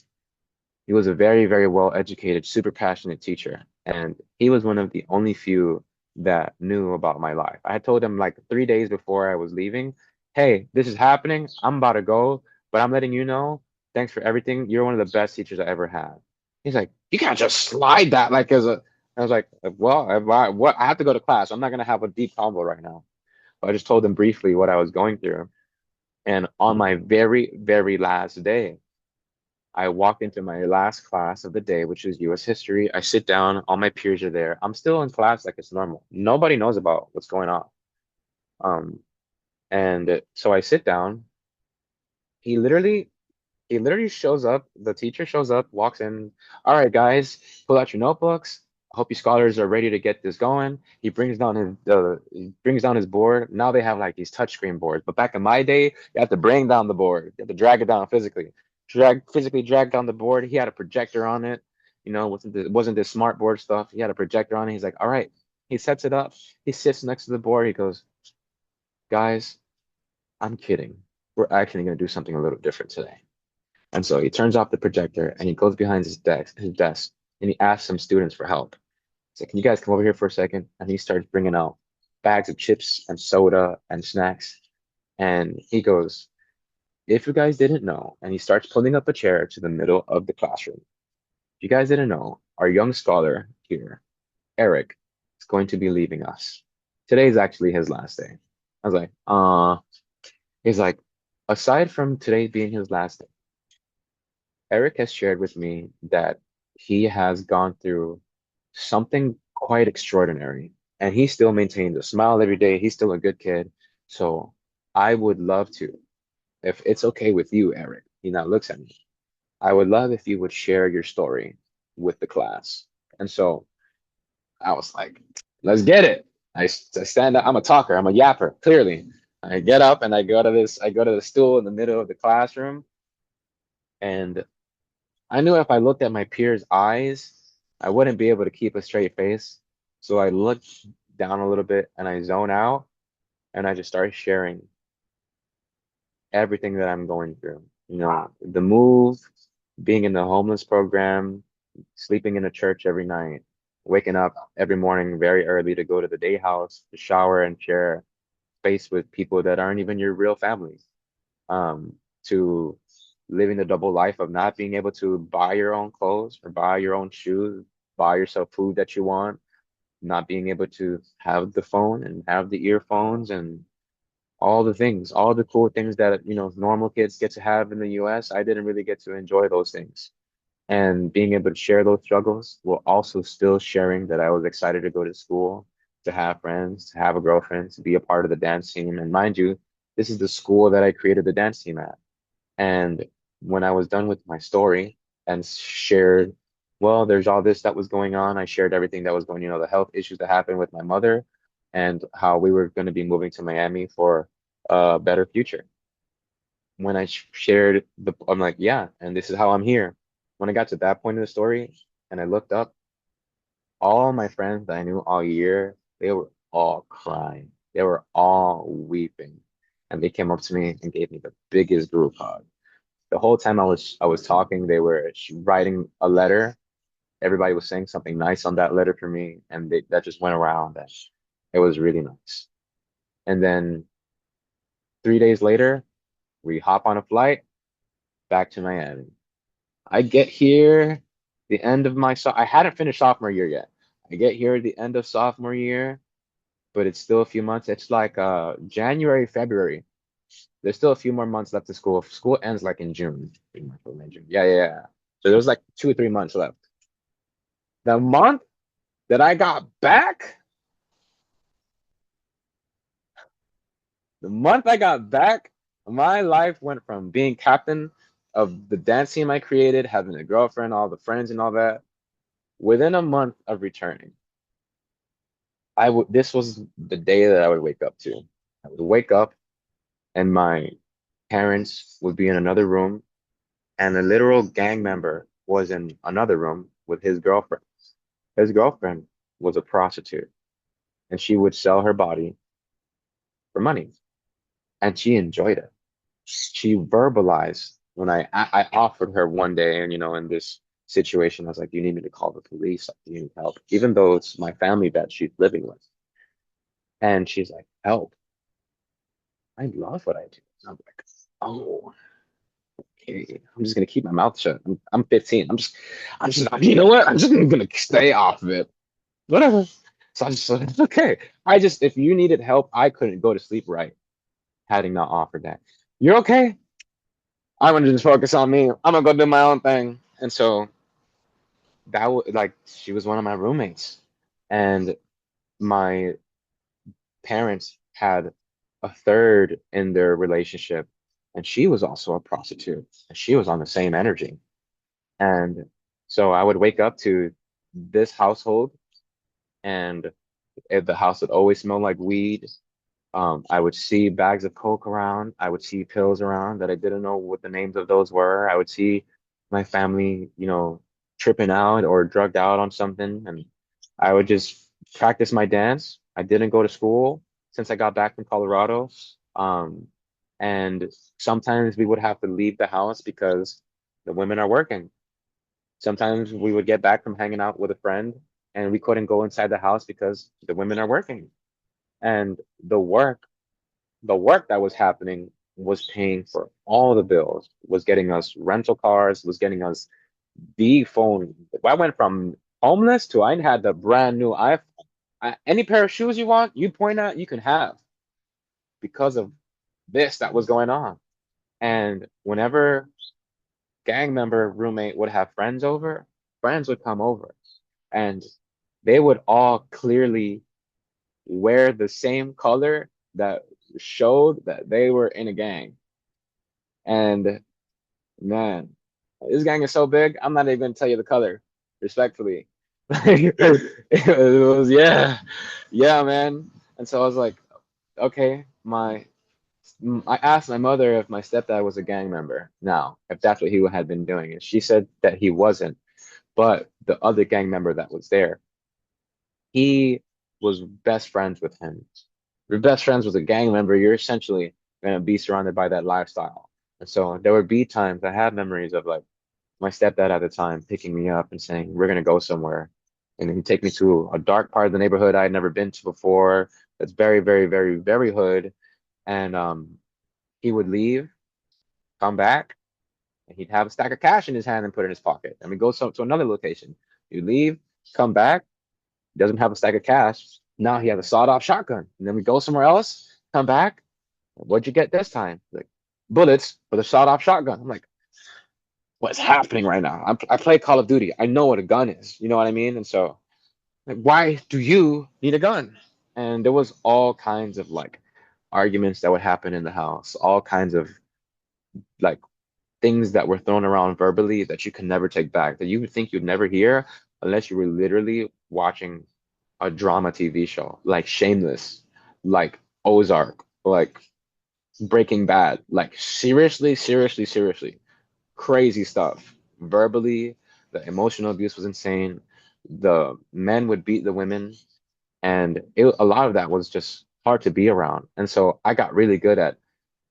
He was a very, very well educated, super passionate teacher. And he was one of the only few that knew about my life. I had told him like 3 days before I was leaving, hey, this is happening. I'm about to go, but I'm letting you know, thanks for everything. You're one of the best teachers I ever had. He's like, you can't just slide that like as a. I was like, well, what I have to go to class. I'm not gonna have a deep convo right now. But I just told him briefly what I was going through. And on my very, very last day, I walk into my last class of the day, which is US history. I sit down, all my peers are there. I'm still in class like it's normal. Nobody knows about what's going on. Um, and so I sit down. He literally, he literally shows up. The teacher shows up, walks in. All right, guys, pull out your notebooks. I hope you scholars are ready to get this going. He brings down his board. Now they have like these touchscreen boards, but back in my day, you have to bring down the board. You have to drag it down physically. physically dragged down the board. He had a projector on it. It wasn't this smart board stuff. He had a projector on it. He's like, all right. He sets it up. He sits next to the board. He goes, guys, I'm kidding. We're actually going to do something a little different today. And so he turns off the projector and he goes behind his desk, and he asks some students for help. He's like, can you guys come over here for a second? And he starts bringing out bags of chips and soda and snacks. And he goes, if you guys didn't know, and he starts pulling up a chair to the middle of the classroom. If you guys didn't know, our young scholar here, Eric, is going to be leaving us. Today is actually his last day. I was like, he's like, aside from today being his last day, Eric has shared with me that he has gone through something quite extraordinary, and he still maintains a smile every day. He's still a good kid. So I would love to, if it's okay with you, Eric, he now looks at me. I would love if you would share your story with the class. And so I was like, let's get it. I stand up. I'm a talker. I'm a yapper, clearly. I get up and I go to the stool in the middle of the classroom. And I knew if I looked at my peers' eyes, I wouldn't be able to keep a straight face. So I looked down a little bit and I zone out and I just started sharing everything that I'm going through. The move, being in the homeless program, sleeping in a church every night, waking up every morning very early to go to the day house, to shower and share space with people that aren't even your real family, to living the double life of not being able to buy your own clothes or buy your own shoes, buy yourself food that you want, not being able to have the phone and have the earphones and all the things, all the cool things that, normal kids get to have in the US. I didn't really get to enjoy those things. And being able to share those struggles while also still sharing that I was excited to go to school, to have friends, to have a girlfriend, to be a part of the dance team. And mind you, this is the school that I created the dance team at. And when I was done with my story and shared, well, there's all this that was going on, I shared everything that was going, the health issues that happened with my mother and how we were going to be moving to Miami for a better future. When I shared I'm like, yeah, and this is how I'm here. When I got to that point in the story and I looked up, all my friends that I knew all year, they were all crying. They were all weeping. And they came up to me and gave me the biggest group hug. The whole time I was talking, they were writing a letter. Everybody was saying something nice on that letter for me, and that just went around. And it was really nice. And then 3 days later, we hop on a flight back to Miami. I get here the end of I hadn't finished sophomore year yet. I get here at the end of sophomore year, but it's still a few months. It's like January, February. There's still a few more months left to school. School ends like in June. Pretty much, May, June. Yeah, yeah, yeah. So there's like 2 or 3 months left. The month that I got back, the month I got back, my life went from being captain of the dance team I created, having a girlfriend, all the friends and all that. Within a month of returning, this was the day that I would wake up to. I would wake up and my parents would be in another room and a literal gang member was in another room with his girlfriend. His girlfriend was a prostitute and she would sell her body for money and she enjoyed it. She verbalized when I offered her one day and in this situation I was like, do you need me to call the police? Like, do you need help? Even though it's my family that she's living with. And she's like, help. I love what I do. And I'm like, oh, okay. I'm just gonna keep my mouth shut. I'm 15. I'm just, you know what? I'm just gonna stay off of it. Whatever. So I just said, it's okay. If you needed help, I couldn't go to sleep right, having not offered that. You're okay? I'm gonna just focus on me. I'm gonna go do my own thing. And so that was like, she was one of my roommates. And my parents had a third in their relationship, and she was also a prostitute, and she was on the same energy. And so I would wake up to this household, and the house would always smell like weed. I would see bags of Coke around. I would see pills around that I didn't know what the names of those were. I would see my family, tripping out or drugged out on something, and I would just practice my dance. I didn't go to school since I got back from Colorado. Um, and sometimes we would have to leave the house because the women are working. Sometimes we would get back from hanging out with a friend and we couldn't go inside the house because the women are working. And the work the work that was happening was paying for all the bills, was getting us rental cars, was getting us the phone. I went from homeless to I had the brand new iPhone. Any pair of shoes you want, you point at, you can have because of this that was going on. And whenever gang member roommate would have friends over, friends would come over and they would all clearly wear the same color that showed that they were in a gang. And man, this gang is so big, I'm not even gonna tell you the color, respectfully. It was, yeah, yeah, man. And so I was like, okay, I asked my mother if my stepdad was a gang member now, if that's what he had been doing. And she said that he wasn't, but the other gang member that was there, he was best friends with him. You're best friends with a gang member, you're essentially gonna be surrounded by that lifestyle. And so there would be times I have memories of like my stepdad at the time picking me up and saying, "We're gonna go somewhere." And he'd take me to a dark part of the neighborhood I had never been to before. That's very, very, very, very hood. And he would leave, come back, and he'd have a stack of cash in his hand and put it in his pocket. And we go to another location. You leave, come back, he doesn't have a stack of cash. Now he has a sawed-off shotgun. And then we go somewhere else, come back. What'd you get this time? Like bullets for the sawed-off shotgun. I'm like, what's happening right now? I play Call of Duty. I know what a gun is. You know what I mean? And so, like, why do you need a gun? And there was all kinds of like arguments that would happen in the house, all kinds of like things that were thrown around verbally that you can never take back, that you would think you'd never hear unless you were literally watching a drama TV show, like Shameless, like Ozark, like Breaking Bad, like seriously, seriously, seriously crazy stuff. Verbally, the emotional abuse was insane. The men would beat the women, and a lot of that was just hard to be around. And so I got really good at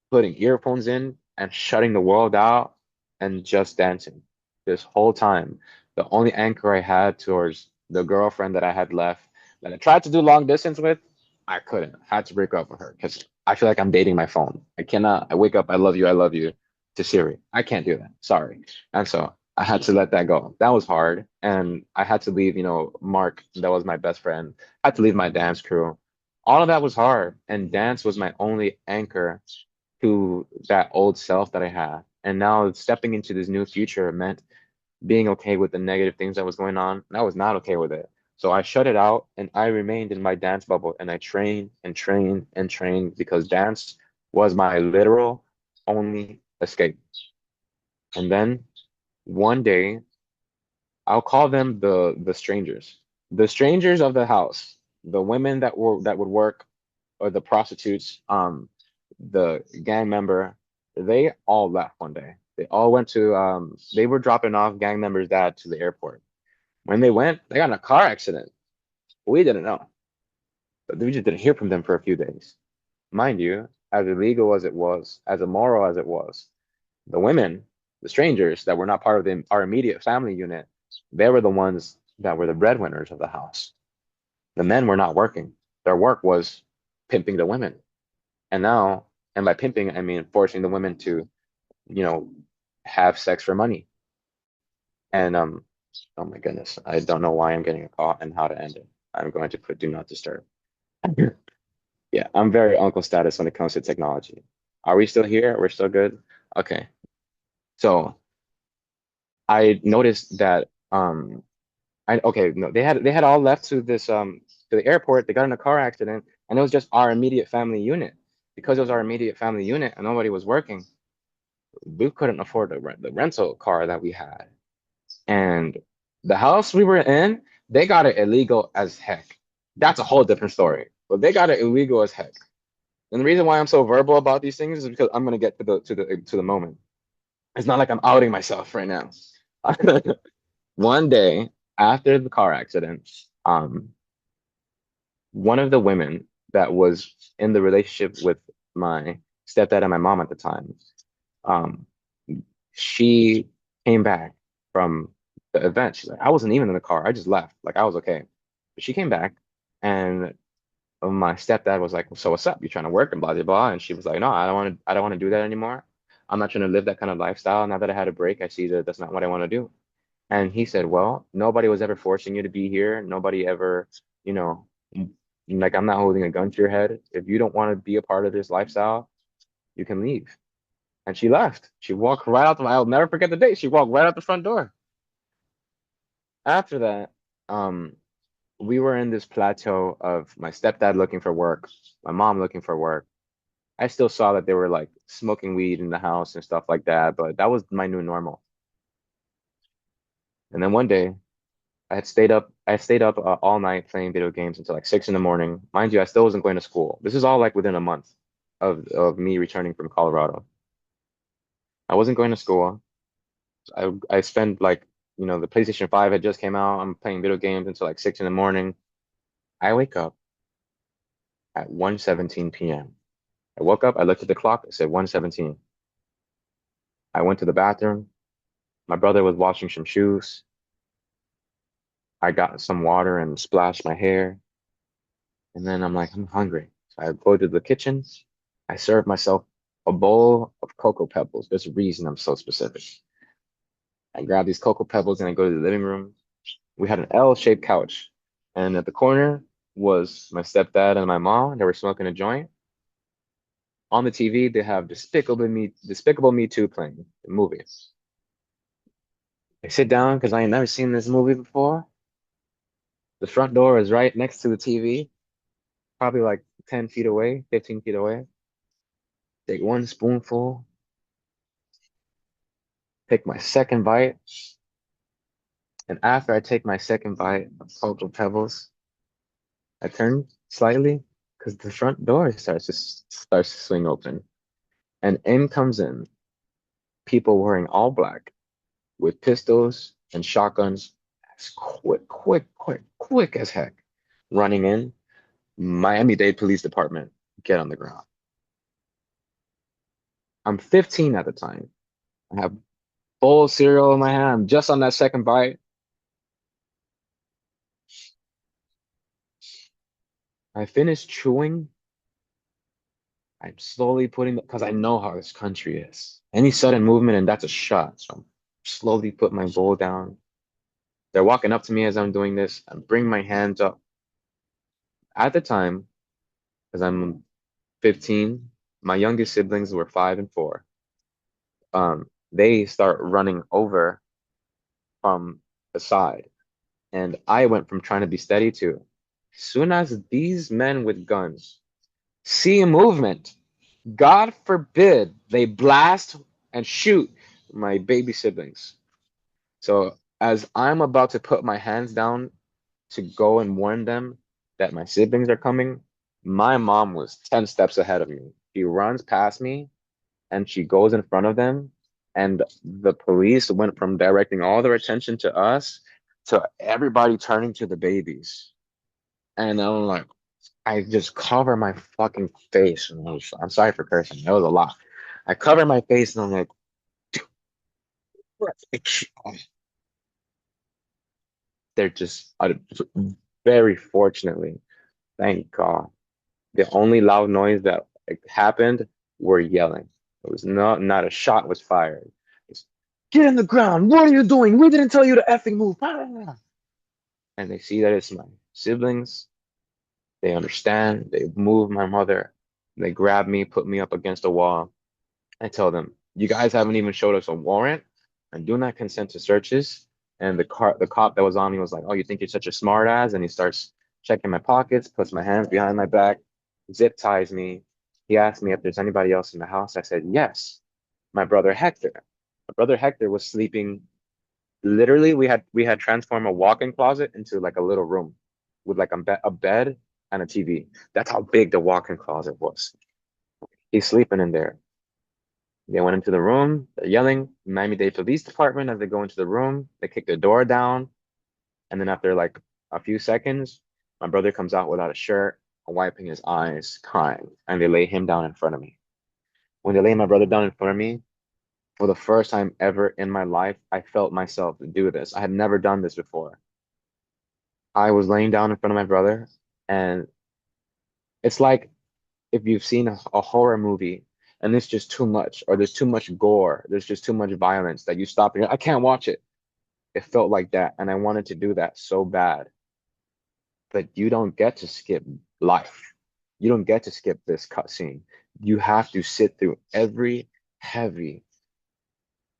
putting earphones in and shutting the world out and just dancing this whole time. The only anchor I had towards the girlfriend that I had left that I tried to do long distance with, I couldn't. I had to break up with her because I feel like I'm dating my phone. I cannot. I wake up, I love you to Siri. I can't do that. Sorry. And so I had to let that go. That was hard. And I had to leave, Mark, that was my best friend. I had to leave my dance crew. All of that was hard. And dance was my only anchor to that old self that I had. And now stepping into this new future meant being okay with the negative things that was going on. And I was not okay with it. So I shut it out and I remained in my dance bubble and I trained and trained and trained because dance was my literal only escape. And then one day I'll call them the strangers. The strangers of the house, the women that would work or the prostitutes, the gang member, they all left one day. They all went to they were dropping off gang members' dad to the airport. When they went, they got in a car accident. We didn't know. But we just didn't hear from them for a few days. Mind you, as illegal as it was, as immoral as it was, the women, the strangers that were not part of our immediate family unit, they were the ones that were the breadwinners of the house. The men were not working. Their work was pimping the women. And now, and by pimping, I mean forcing the women to, you know, have sex for money. And oh my goodness, I don't know why I'm getting a call and how to end it. I'm going to put do not disturb. Yeah, I'm very uncle status when it comes to technology. Are we still here? We're still good? Okay. So I noticed that I okay, no, they had all left to the airport. They got in a car accident, and it was just our immediate family unit. Because it was our immediate family unit and nobody was working, we couldn't afford the rental car that we had. And the house we were in, they got it illegal as heck. That's a whole different story. But they got it illegal as heck. And the reason why I'm so verbal about these things is because I'm gonna get to the moment. It's not like I'm outing myself right now. One day after the car accident, um, one of the women that was in the relationship with my stepdad and my mom at the time, um, she came back from the event. She's like, I wasn't even in the car. I just left. Like I was okay. But she came back and my stepdad was like, so what's up? You trying to work and blah blah blah. And she was like, no, I don't want to do that anymore. I'm not trying to live that kind of lifestyle. Now that I had a break, I see that that's not what I want to do. And he said, well, nobody was ever forcing you to be here. Nobody ever, you know, like I'm not holding a gun to your head. If you don't want to be a part of this lifestyle, you can leave. And she left. She walked right out I'll never forget the day. She walked right out the front door. After that, um, we were in this plateau of my stepdad looking for work, my mom looking for work. I still saw that they were like smoking weed in the house and stuff like that, but that was my new normal. And then one day, I stayed up all night playing video games until like 6 in the morning. Mind you, I still wasn't going to school. This is all like within a month of me returning from Colorado. I wasn't going to school. I spent like, the PlayStation 5 had just came out. I'm playing video games until like 6 in the morning. I wake up at 1:17 p.m. I woke up, I looked at the clock, it said 1:17. I went to the bathroom. My brother was washing some shoes. I got some water and splashed my hair. And then I'm like, I'm hungry. So I go to the kitchen. I serve myself a bowl of Cocoa Pebbles. There's a reason I'm so specific. I grab these Cocoa Pebbles and I go to the living room. We had an L-shaped couch. And at the corner was my stepdad and my mom. They were smoking a joint. On the TV, they have Despicable Me 2 playing, the movie. I sit down because I ain't never seen this movie before. The front door is right next to the TV, probably like 10 feet away, 15 feet away. Take one spoonful, take my second bite, and after I take my second bite of Cocoa Pebbles, I turn slightly because the front door starts to swing open, and in comes in people wearing all black with pistols and shotguns, as quick as heck, running in. Miami-Dade Police Department, get on the ground. I'm 15 at the time. I have full cereal in my hand. I'm just on that second bite. I finish chewing. I'm slowly putting because I know how this country is. Any sudden movement and that's a shot. So I'm slowly put my bowl down. They're walking up to me as I'm doing this. I'm bringing my hands up. At the time, because I'm 15, my youngest siblings were 5 and 4. They start running over from the side. And I went from trying to be steady to, as soon as these men with guns see a movement, God forbid they blast and shoot my baby siblings. So as I'm about to put my hands down to go and warn them that my siblings are coming, my mom was 10 steps ahead of me. She runs past me and she goes in front of them. And the police went from directing all their attention to us to everybody turning to the babies. And I'm like, I just cover my fucking face. And I'm sorry for cursing. That was a lot. I cover my face and I'm like, they're just very fortunately, thank God. The only loud noise that happened were yelling. It was not a shot was fired. It's, get in the ground. What are you doing? We didn't tell you to effing move. And they see that it's my siblings. They understand. They move my mother. They grab me, put me up against a wall. I tell them, you guys haven't even showed us a warrant and do not consent to searches. And the cop that was on me was like, oh, you think you're such a smart ass? And he starts checking my pockets, puts my hands behind my back, zip ties me. He asked me if there's anybody else in the house. I said, yes, my brother Hector. My brother Hector was sleeping. Literally, we had transformed a walk-in closet into like a little room with like a bed and a TV. That's how big the walk-in closet was. He's sleeping in there. They went into the room. They're yelling, Miami-Dade Police Department. As they go into the room, they kick the door down. And then after like a few seconds, my brother comes out without a shirt, wiping his eyes, crying. And they lay him down in front of me. When they lay my brother down in front of me, for the first time ever in my life, I felt myself do this. I had never done this before. I was laying down in front of my brother, and it's like if you've seen a horror movie and it's just too much, or there's too much gore, there's just too much violence that you stop and you're, I can't watch it. It felt like that, and I wanted to do that so bad. But you don't get to skip life. You don't get to skip this cutscene. You have to sit through every heavy,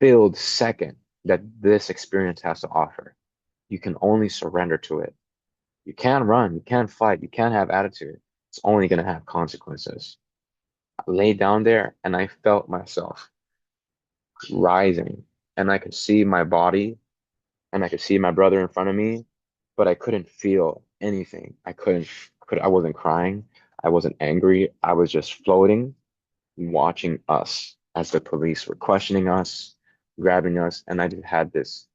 filled second that this experience has to offer. You can only surrender to it. You can't run, you can't fight, you can't have attitude. It's only going to have consequences. I lay down there and I felt myself rising, and I could see my body and I could see my brother in front of me, but I couldn't feel anything. I wasn't crying. I wasn't angry. I was just floating, watching us as the police were questioning us, grabbing us, and I just had this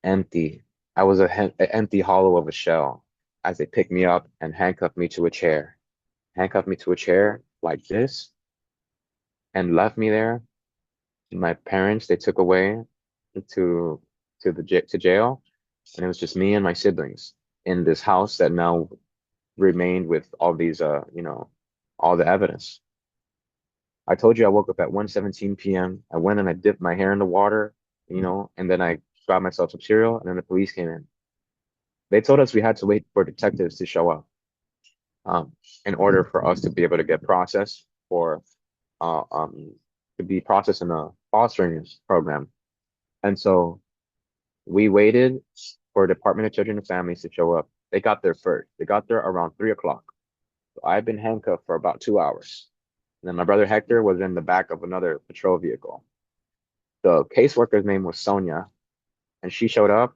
empty, I was an empty hollow of a shell as they picked me up and handcuffed me to a chair like this, and left me there. My parents, they took away to to jail, and it was just me and my siblings in this house that now remained with all these all the evidence. I told you I woke up at 1:17 p.m. I went and I dipped my hair in the water, and then I got myself some cereal, and then the police came in. They told us we had to wait for detectives to show up, um, in order for us to be able to get processed for uh, um, to be processed in a fostering program. And so we waited for Department of Children and Families to show up. They got there first. They got there around 3 o'clock. So I've been handcuffed for about 2 hours. And then my brother Hector was in the back of another patrol vehicle. The caseworker's name was Sonia, and she showed up,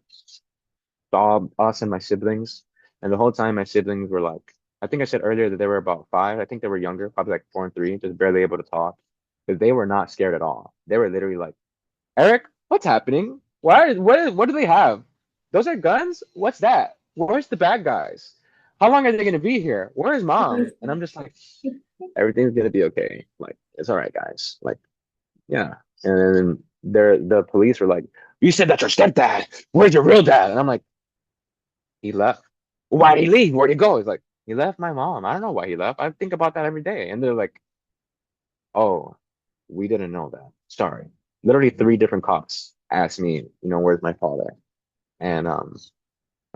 saw us and my siblings. And the whole time, my siblings were like, I think I said earlier that they were about five. I think they were younger, probably like 4 and 3, just barely able to talk. Because they were not scared at all. They were literally like, Eric, what's happening? What do they have? Those are guns? What's that? Where's the bad guys? How long are they gonna be here? Where's mom? And I'm just like, everything's gonna be okay. Like, it's all right, guys. Like, yeah. And then the police were like, you said that's your stepdad. Where's your real dad? And I'm like, he left. Why'd he leave? Where'd he go? He's like, he left my mom. I don't know why he left. I think about that every day. And they're like, oh, we didn't know that. Sorry. Literally three different cops asked me, where's my father? And I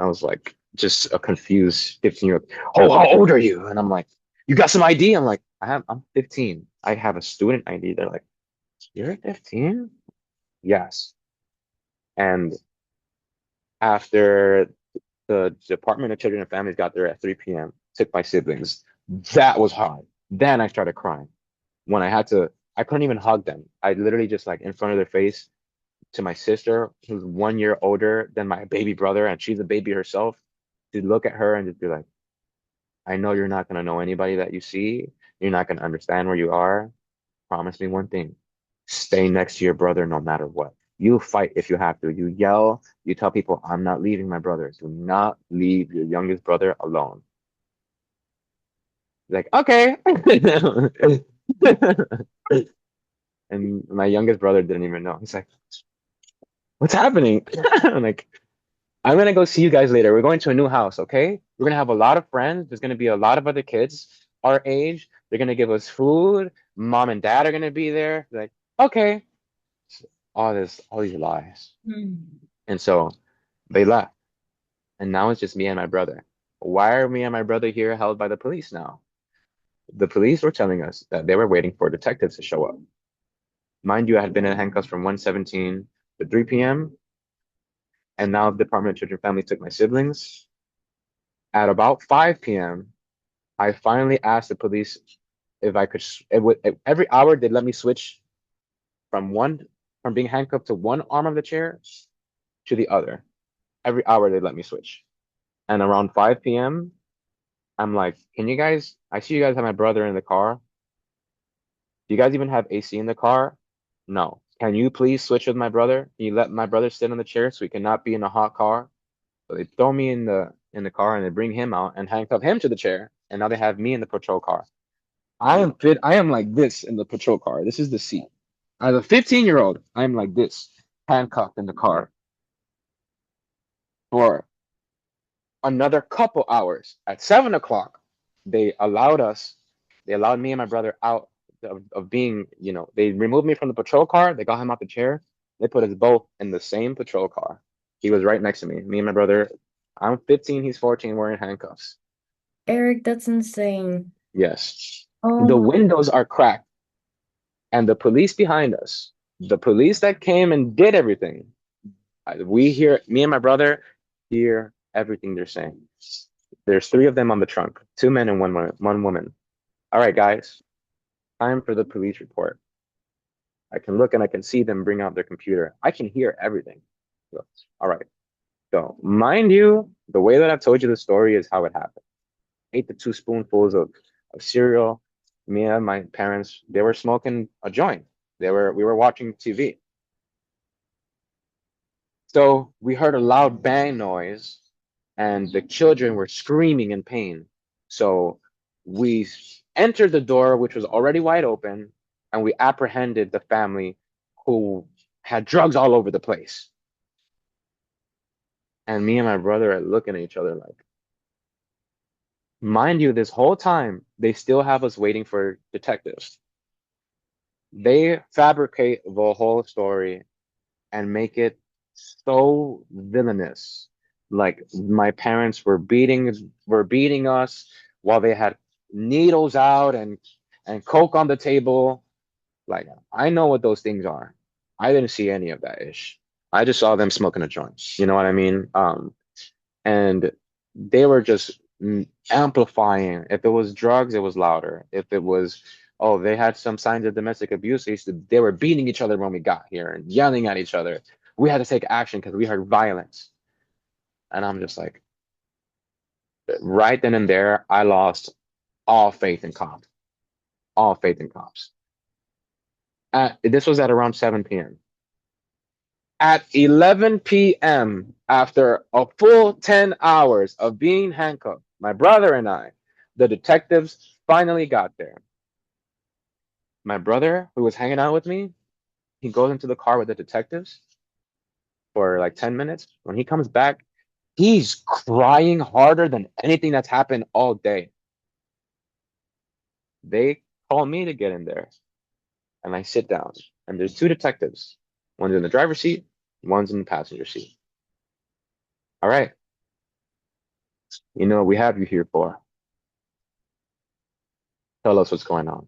was like, just a confused 15-year-old. Oh, how old are you? And I'm like, you got some ID? I'm 15. I have a student ID. They're like, you're 15? Yes. And after the Department of Children and Families got there at 3 p.m., took my siblings, that was hard. Then I started crying. When I couldn't even hug them. I literally just like in front of their face to my sister, who's 1 year older than my baby brother, and she's a baby herself, to look at her and just be like, I know you're not gonna know anybody that you see. You're not gonna understand where you are. Promise me one thing. Stay next to your brother no matter what. You fight if you have to. You yell, you tell people, I'm not leaving my brother. Do not leave your youngest brother alone. Like, okay. And my youngest brother didn't even know. He's like, what's happening? I'm like, I'm gonna go see you guys later. We're going to a new house, okay? We're gonna have a lot of friends. There's gonna be a lot of other kids our age. They're gonna give us food. Mom and dad are gonna be there. Like, okay. All these lies. Mm. And so they left. And now it's just me and my brother. Why are me and my brother here held by the police now? The police were telling us that they were waiting for detectives to show up. Mind you, I had been in handcuffs from 1:17 to 3 p.m. And now the Department of Children and Family took my siblings. At about 5 p.m., I finally asked the police if I could. Every hour they let me switch from from being handcuffed to one arm of the chair to the other. Every hour they let me switch. And around 5 p.m., I'm like, can you guys? I see you guys have my brother in the car. Do you guys even have AC in the car? No. Can you please switch with my brother? Can you let my brother sit in the chair so he cannot be in a hot car? So they throw me in the car and they bring him out and handcuff him to the chair. And now they have me in the patrol car. I am like this in the patrol car. This is the seat. As a 15-year-old, I'm like this, handcuffed in the car for another couple hours. At 7 o'clock, they allowed us, they allowed me and my brother out of being, they removed me from the patrol car. They got him out the chair. They put us both in the same patrol car. He was right next to me. Me and my brother. I'm 15, he's 14, wearing handcuffs. Eric, that's insane. Yes. Oh The my, windows are cracked, and the police behind us, the police that came and did everything, we hear, me and my brother hear everything they're saying. There's three of them on the trunk, two men and one woman. All right, guys, time for the police report. I can look and I can see them bring out their computer. I can hear everything. So, all right. So, mind you, the way that I've told you the story is how it happened. Ate the two spoonfuls of cereal. Me and my parents, they were smoking a joint. We were watching TV. So we heard a loud bang noise, and the children were screaming in pain. So we entered the door, which was already wide open, and we apprehended the family who had drugs all over the place. And me and my brother are looking at each other like, mind you, this whole time, they still have us waiting for detectives. They fabricate the whole story and make it so villainous. Like my parents were beating us while they had needles out and coke on the table. Like I know what those things are. I didn't see any of that ish. I just saw them smoking a joint. You know what I mean? And they were just amplifying. If it was drugs, it was louder. If it was, oh, they had some signs of domestic abuse, they were beating each other when we got here and yelling at each other. We had to take action because we heard violence. And I'm just like, right then and there, I lost all faith in cops, all faith in cops. This was at around 7 p.m. At 11 p.m., after a full 10 hours of being handcuffed, my brother and I, the detectives finally got there. My brother, who was hanging out with me, he goes into the car with the detectives for like 10 minutes. When he comes back, he's crying harder than anything that's happened all day. They call me to get in there, and I sit down, and there's two detectives. One's in the driver's seat, one's in the passenger seat. All right, you know what we have you here for. Tell us what's going on.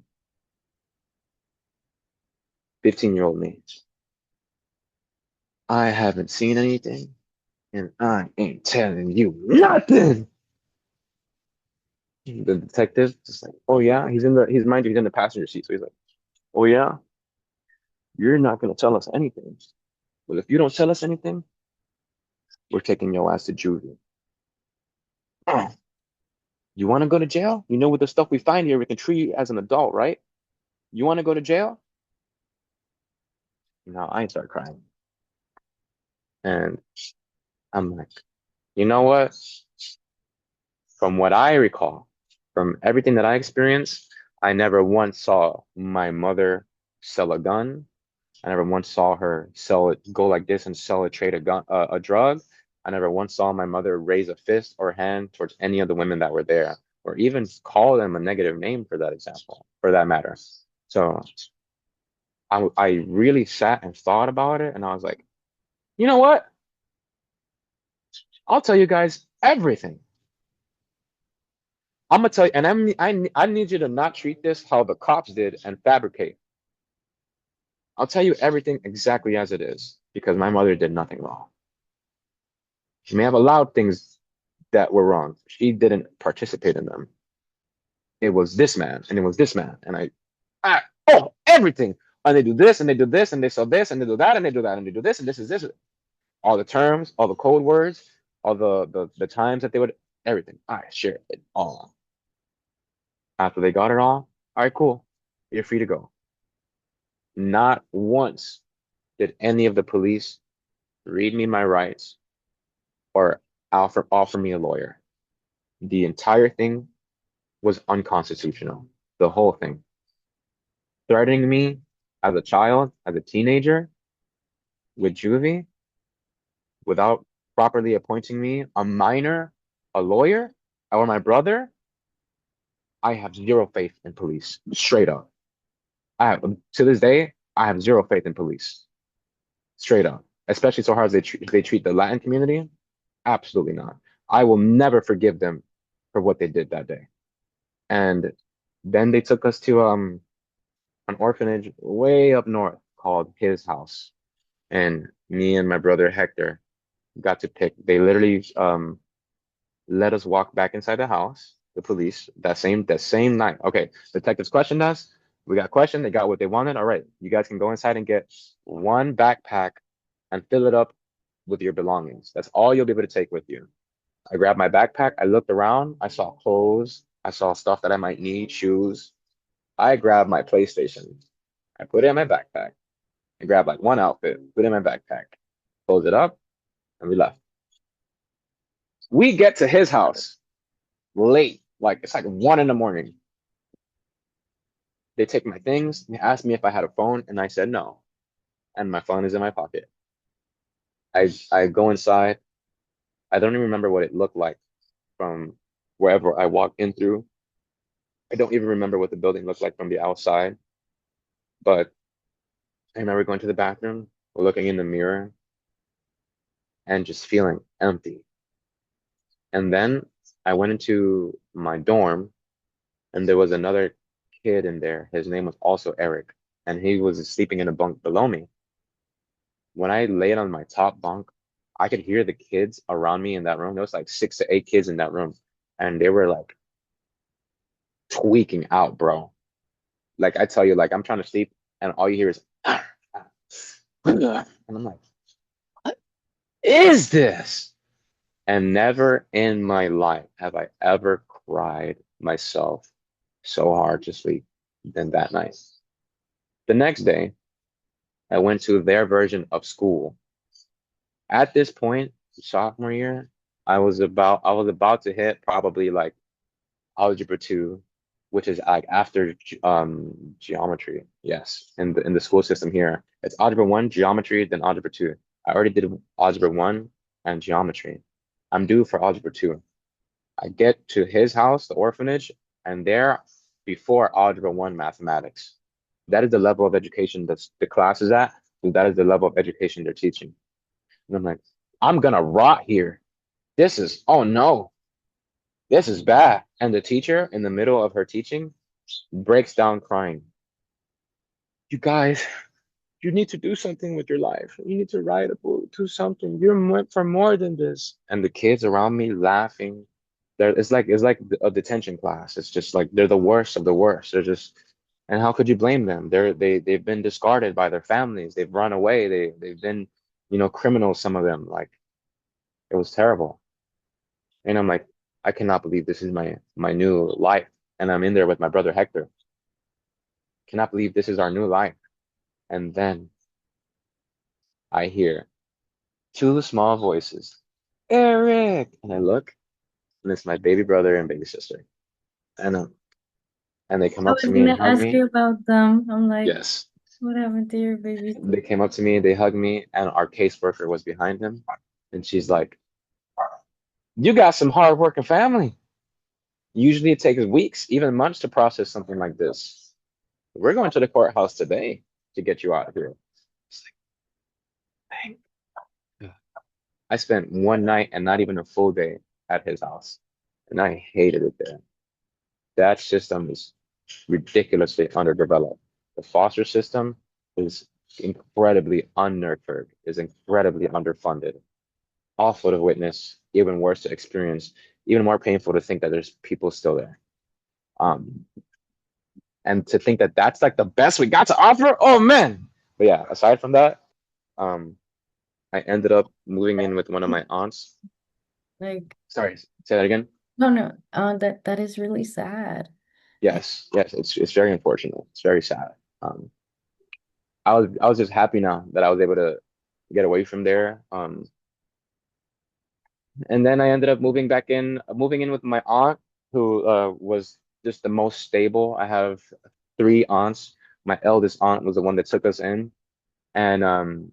15-year-old me. I haven't seen anything, and I ain't telling you nothing. The detective just like, oh yeah, mind you, he's in the passenger seat, so he's like, oh yeah, you're not gonna tell us anything. Well, if you don't tell us anything, we're taking your ass to juvie. Oh, you want to go to jail? You know, with the stuff we find here, we can treat you as an adult, right? You want to go to jail? No, I ain't start crying, and I'm like, you know what? From what I recall, from everything that I experienced, I never once saw my mother sell a gun. I never once saw her go like this and sell a trade a gun, a drug. I never once saw my mother raise a fist or hand towards any of the women that were there, or even call them a negative name for that example, for that matter. So I really sat and thought about it, and I was like, you know what? I'll tell you guys everything. I'm gonna tell you, and I need you to not treat this how the cops did and fabricate. I'll tell you everything exactly as it is because my mother did nothing wrong. She may have allowed things that were wrong. She didn't participate in them. It was this man and it was this man. And oh, everything. And they do this and they do this and they sell this and they do that and they do that and they do this and this is this. All the terms, all the code words, all the times that they would, everything. I share it all. After they got it all right, cool. You're free to go. Not once did any of the police read me my rights or offer me a lawyer. The entire thing was unconstitutional. The whole thing. Threatening me as a child, as a teenager, with juvie, without properly appointing me a minor, a lawyer, or my brother, I have zero faith in police. Straight up. I have to this day, I have zero faith in police. Straight up. Especially so hard as they treat the Latin community. Absolutely not. I will never forgive them for what they did that day. And then they took us to an orphanage way up north called His House. And me and my brother Hector got to pick. They literally let us walk back inside the house, the police, that same night. Okay, detectives questioned us. We got questioned. They got what they wanted. All right, you guys can go inside and get one backpack and fill it up with your belongings. That's all you'll be able to take with you. I grabbed my backpack. I looked around. I saw clothes. I saw stuff that I might need, shoes. I grabbed my PlayStation. I put it in my backpack. I grabbed like one outfit, put it in my backpack, closed it up, and we left. We get to his house late, like it's like 1 in the morning. They take my things. They asked me if I had a phone, and I said no. And my phone is in my pocket. I go inside. I don't even remember what it looked like from wherever I walked in through. I don't even remember what the building looked like from the outside. But I remember going to the bathroom, looking in the mirror, and just feeling empty. And then I went into my dorm, and there was another kid in there. His name was also Eric, and he was sleeping in a bunk below me. When I laid on my top bunk, I could hear the kids around me in that room. There was like 6 to 8 kids in that room, and they were like tweaking out, bro. Like I tell you, like I'm trying to sleep, and all you hear is, and I'm like, what is this? And never in my life have I ever cried myself so hard to sleep than that night. The next day, I went to their version of school. At this point, sophomore year, I was about to hit probably like algebra 2, which is like after geometry. Yes, in the school system here, it's algebra 1, geometry, then algebra 2. I already did algebra 1 and geometry. I'm due for algebra 2. I get to his house, the orphanage, and there before algebra 1 mathematics. That is the level of education that the class is at. So that is the level of education they're teaching. And I'm like, I'm gonna rot here. Oh no, this is bad. And the teacher, in the middle of her teaching, breaks down crying. You guys, you need to do something with your life. You need to write a book, do something. You're meant for more than this. And the kids around me laughing. It's like a detention class. It's just like they're the worst of the worst. They're just, and how could you blame them? They've been discarded by their families. They've run away. They've been, criminals, some of them. Like it was terrible. And I'm like, I cannot believe this is my new life. And I'm in there with my brother Hector. Cannot believe this is our new life. And then I hear two small voices, Eric. And I look, and it's my baby brother and baby sister. And they come I up to was me and gonna hug ask me. you about them. I'm like, Yes. what happened to your baby? They came up to me, they hugged me, and our caseworker was behind him. And she's like, you got some hard-working family. Usually it takes weeks, even months to process something like this. We're going to the courthouse today to get you out of here. It's like, dang. I spent one night and not even a full day at his house, and I hated it there. That system is ridiculously underdeveloped. The foster system is incredibly unnurtured, is incredibly underfunded. Awful to witness, even worse to experience, even more painful to think that there's people still there. Um, and to think that that's like the best we got to offer. Oh man! But yeah, aside from that, um, I ended up moving in with one of my aunts. Like, Sorry, say that again. no, no, that is really sad. And Yes, yes, it's very unfortunate. It's very sad. Um, I was just happy now that I was able to get away from there. And then I ended up moving in with my aunt, who was just the most stable. I have three aunts. My eldest aunt was the one that took us in, and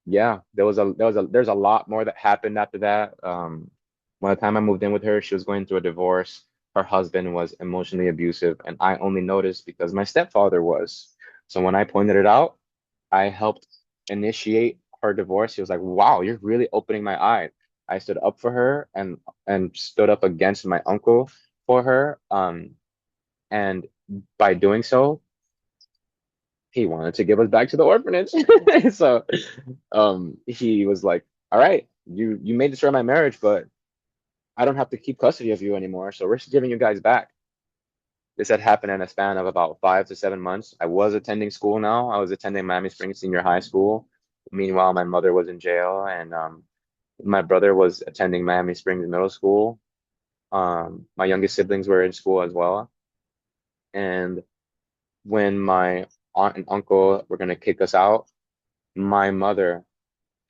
yeah, there's a lot more that happened after that. By the time I moved in with her, she was going through a divorce. Her husband was emotionally abusive, and I only noticed because my stepfather was. So when I pointed it out, I helped initiate her divorce. He was like, "Wow, you're really opening my eyes." I stood up for her and stood up against my uncle for her. And by doing so, he wanted to give us back to the orphanage. So, he was like, "All right, you may destroy my marriage, but I don't have to keep custody of you anymore. So we're just giving you guys back." This had happened in a span of about 5 to 7 months. I was attending school now. I was attending Miami Springs Senior High School. Meanwhile, my mother was in jail, and my brother was attending Miami Springs Middle School. My youngest siblings were in school as well. And when my aunt and uncle were going to kick us out, my mother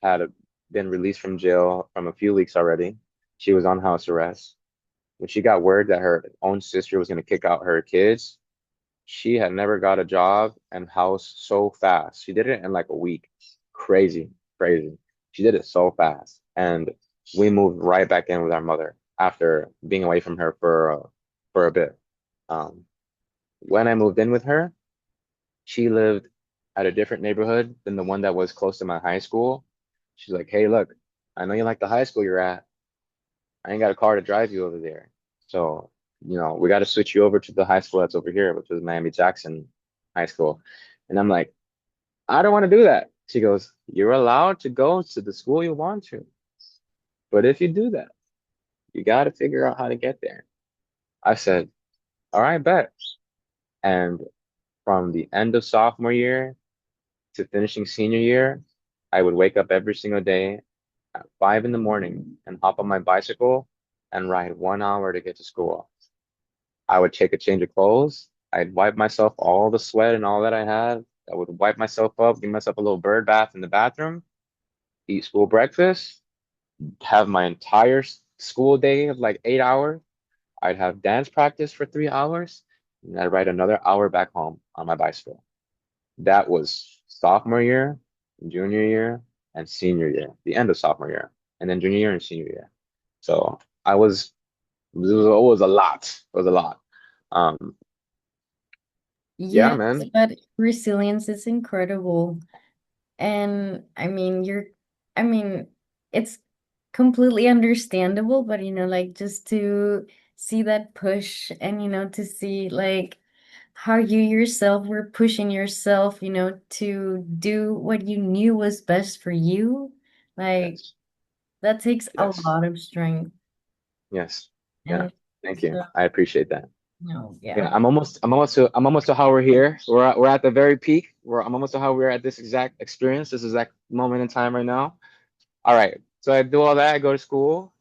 had been released from jail from a few weeks already. She was on house arrest. When she got word that her own sister was going to kick out her kids, she had never got a job and house so fast. She did it in like a week. Crazy, crazy. She did it so fast. And we moved right back in with our mother after being away from her for a bit. Um, when I moved in with her, she lived at a different neighborhood than the one that was close to my high school. She's like, "Hey, look, I know you like the high school you're at. I ain't got a car to drive you over there. So, we got to switch you over to the high school that's over here, which was Miami Jackson High School." And I'm like, "I don't want to do that." She goes, "You're allowed to go to the school you want to. But if you do that, you got to figure out how to get there." I said, "All right, bet." And from the end of sophomore year to finishing senior year, I would wake up every single day at 5 in the morning and hop on my bicycle and ride 1 hour to get to school. I would take a change of clothes. I'd wipe myself all the sweat and all that I had. I would wipe myself up, give myself a little bird bath in the bathroom, eat school breakfast, have my entire school day of like 8 hours. I'd have dance practice for 3 hours, and I'd ride another hour back home on my bicycle. That was sophomore year, junior year, and senior year, the end of sophomore year, and then junior year and senior year. So it was a lot. It was a lot. Um, yeah, Yes, man. but resilience is incredible. And I mean, it's completely understandable, but like just to see that push and to see like how you yourself were pushing yourself, to do what you knew was best for you, like Yes. that takes a Yes. lot of strength. Yes. Yeah. And Thank you. so, I appreciate that. no, Yeah, yeah. I'm almost to how we're here. We're at the very peak. I'm almost to how we're at this exact experience, this exact moment in time right now. All right. So I do all that. I go to school,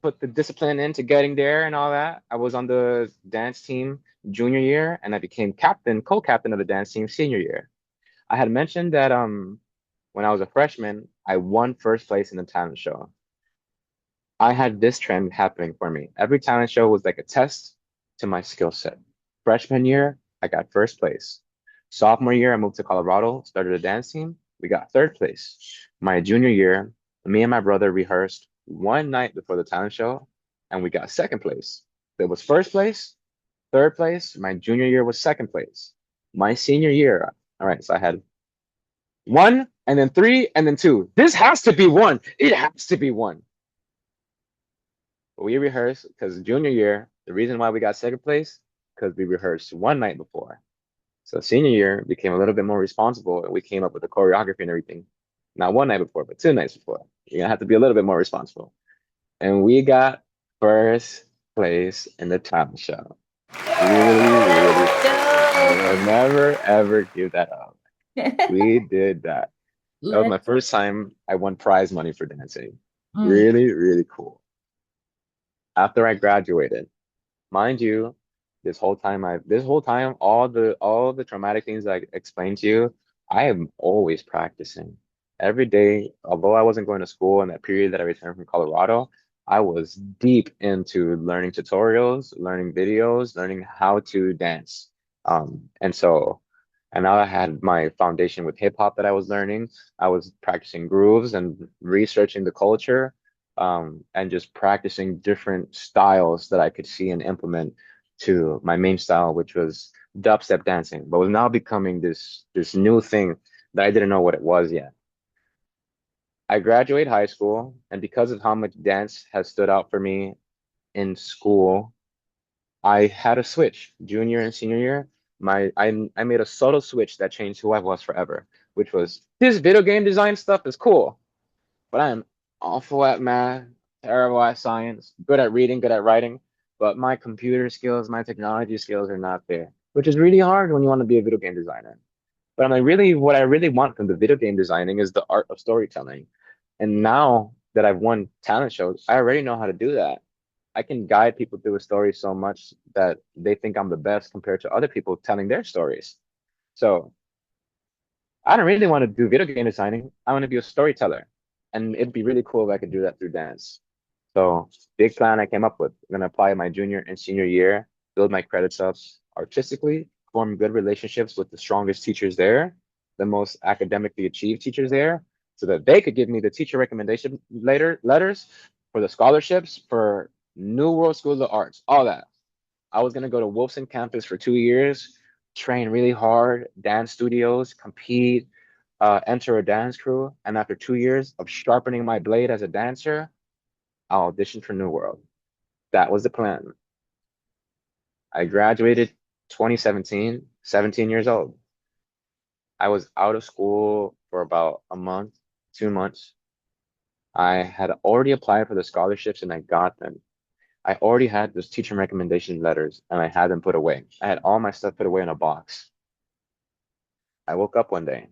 put the discipline into getting there and all that. I was on the dance team junior year, and I became co-captain of the dance team senior year. I had mentioned that when I was a freshman, I won first place in the talent show. I had this trend happening for me. Every talent show was like a test to my skill set. Freshman year, I got first place. Sophomore year, I moved to Colorado, started a dance team. We got third place. My junior year, me and my brother rehearsed one night before the talent show, and we got second place. There was first place, third place. My junior year was second place. My senior year, all right, so I had one, and then three, and then two. This has to be one. It has to be one. But we rehearsed because junior year, the reason why we got second place, because we rehearsed one night before. So senior year became a little bit more responsible, and we came up with the choreography and everything. Not one night before, but 2 nights before. You're gonna have to be a little bit more responsible. And we got first place in the talent show. Really, really cool. I will Go. never ever give that up. We did that. That was Let my first time I won prize money for dancing. mm, Really, really cool. After I graduated, mind you, This whole time, all the traumatic things I explained to you, I am always practicing. Every day, although I wasn't going to school in that period that I returned from Colorado, I was deep into learning tutorials, learning videos, learning how to dance. And so, and now I had my foundation with hip hop that I was learning. I was practicing grooves and researching the culture, and just practicing different styles that I could see and implement to my main style, which was dubstep dancing, but was now becoming this new thing that I didn't know what it was yet. I graduated high school, and because of how much dance has stood out for me in school, I had a switch junior and senior year. I made a subtle switch that changed who I was forever, which was this video game design stuff is cool, but I am awful at math, terrible at science, good at reading, good at writing, but my computer skills, my technology skills are not there, which is really hard when you want to be a video game designer. But I'm like, really, what I really want from the video game designing is the art of storytelling. And now that I've won talent shows, I already know how to do that. I can guide people through a story so much that they think I'm the best compared to other people telling their stories. So I don't really want to do video game designing. I want to be a storyteller. And it'd be really cool if I could do that through dance. So big plan I came up with. I'm gonna apply my junior and senior year, build my credits up artistically, form good relationships with the strongest teachers there, the most academically achieved teachers there, so that they could give me the teacher recommendation letters for the scholarships for New World School of the Arts, all that. I was gonna go to Wolfson campus for 2 years, train really hard, dance studios, compete, enter a dance crew, and after 2 years of sharpening my blade as a dancer, I'll audition for New World. That was the plan. I graduated 2017, 17 years old. I was out of school for about a month, 2 months. I had already applied for the scholarships and I got them. I already had those teacher recommendation letters and I had them put away. I had all my stuff put away in a box. I woke up one day.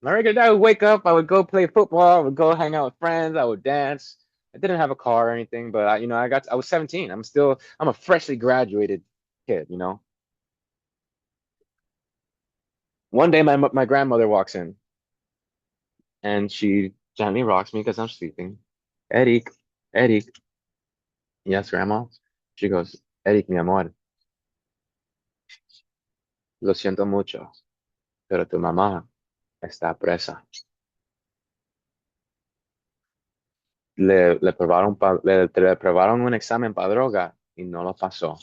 My regular day, I would wake up, I would go play football, I would go hang out with friends, I would dance. I didn't have a car or anything, but I was 17. I'm a freshly graduated kid, you know. One day, my grandmother walks in and she gently rocks me because I'm sleeping. Eric, Eric, yes, grandma. She goes, Eric, mi amor, lo siento mucho, pero tu mamá está presa. Le probaron un examen para droga y no lo pasó.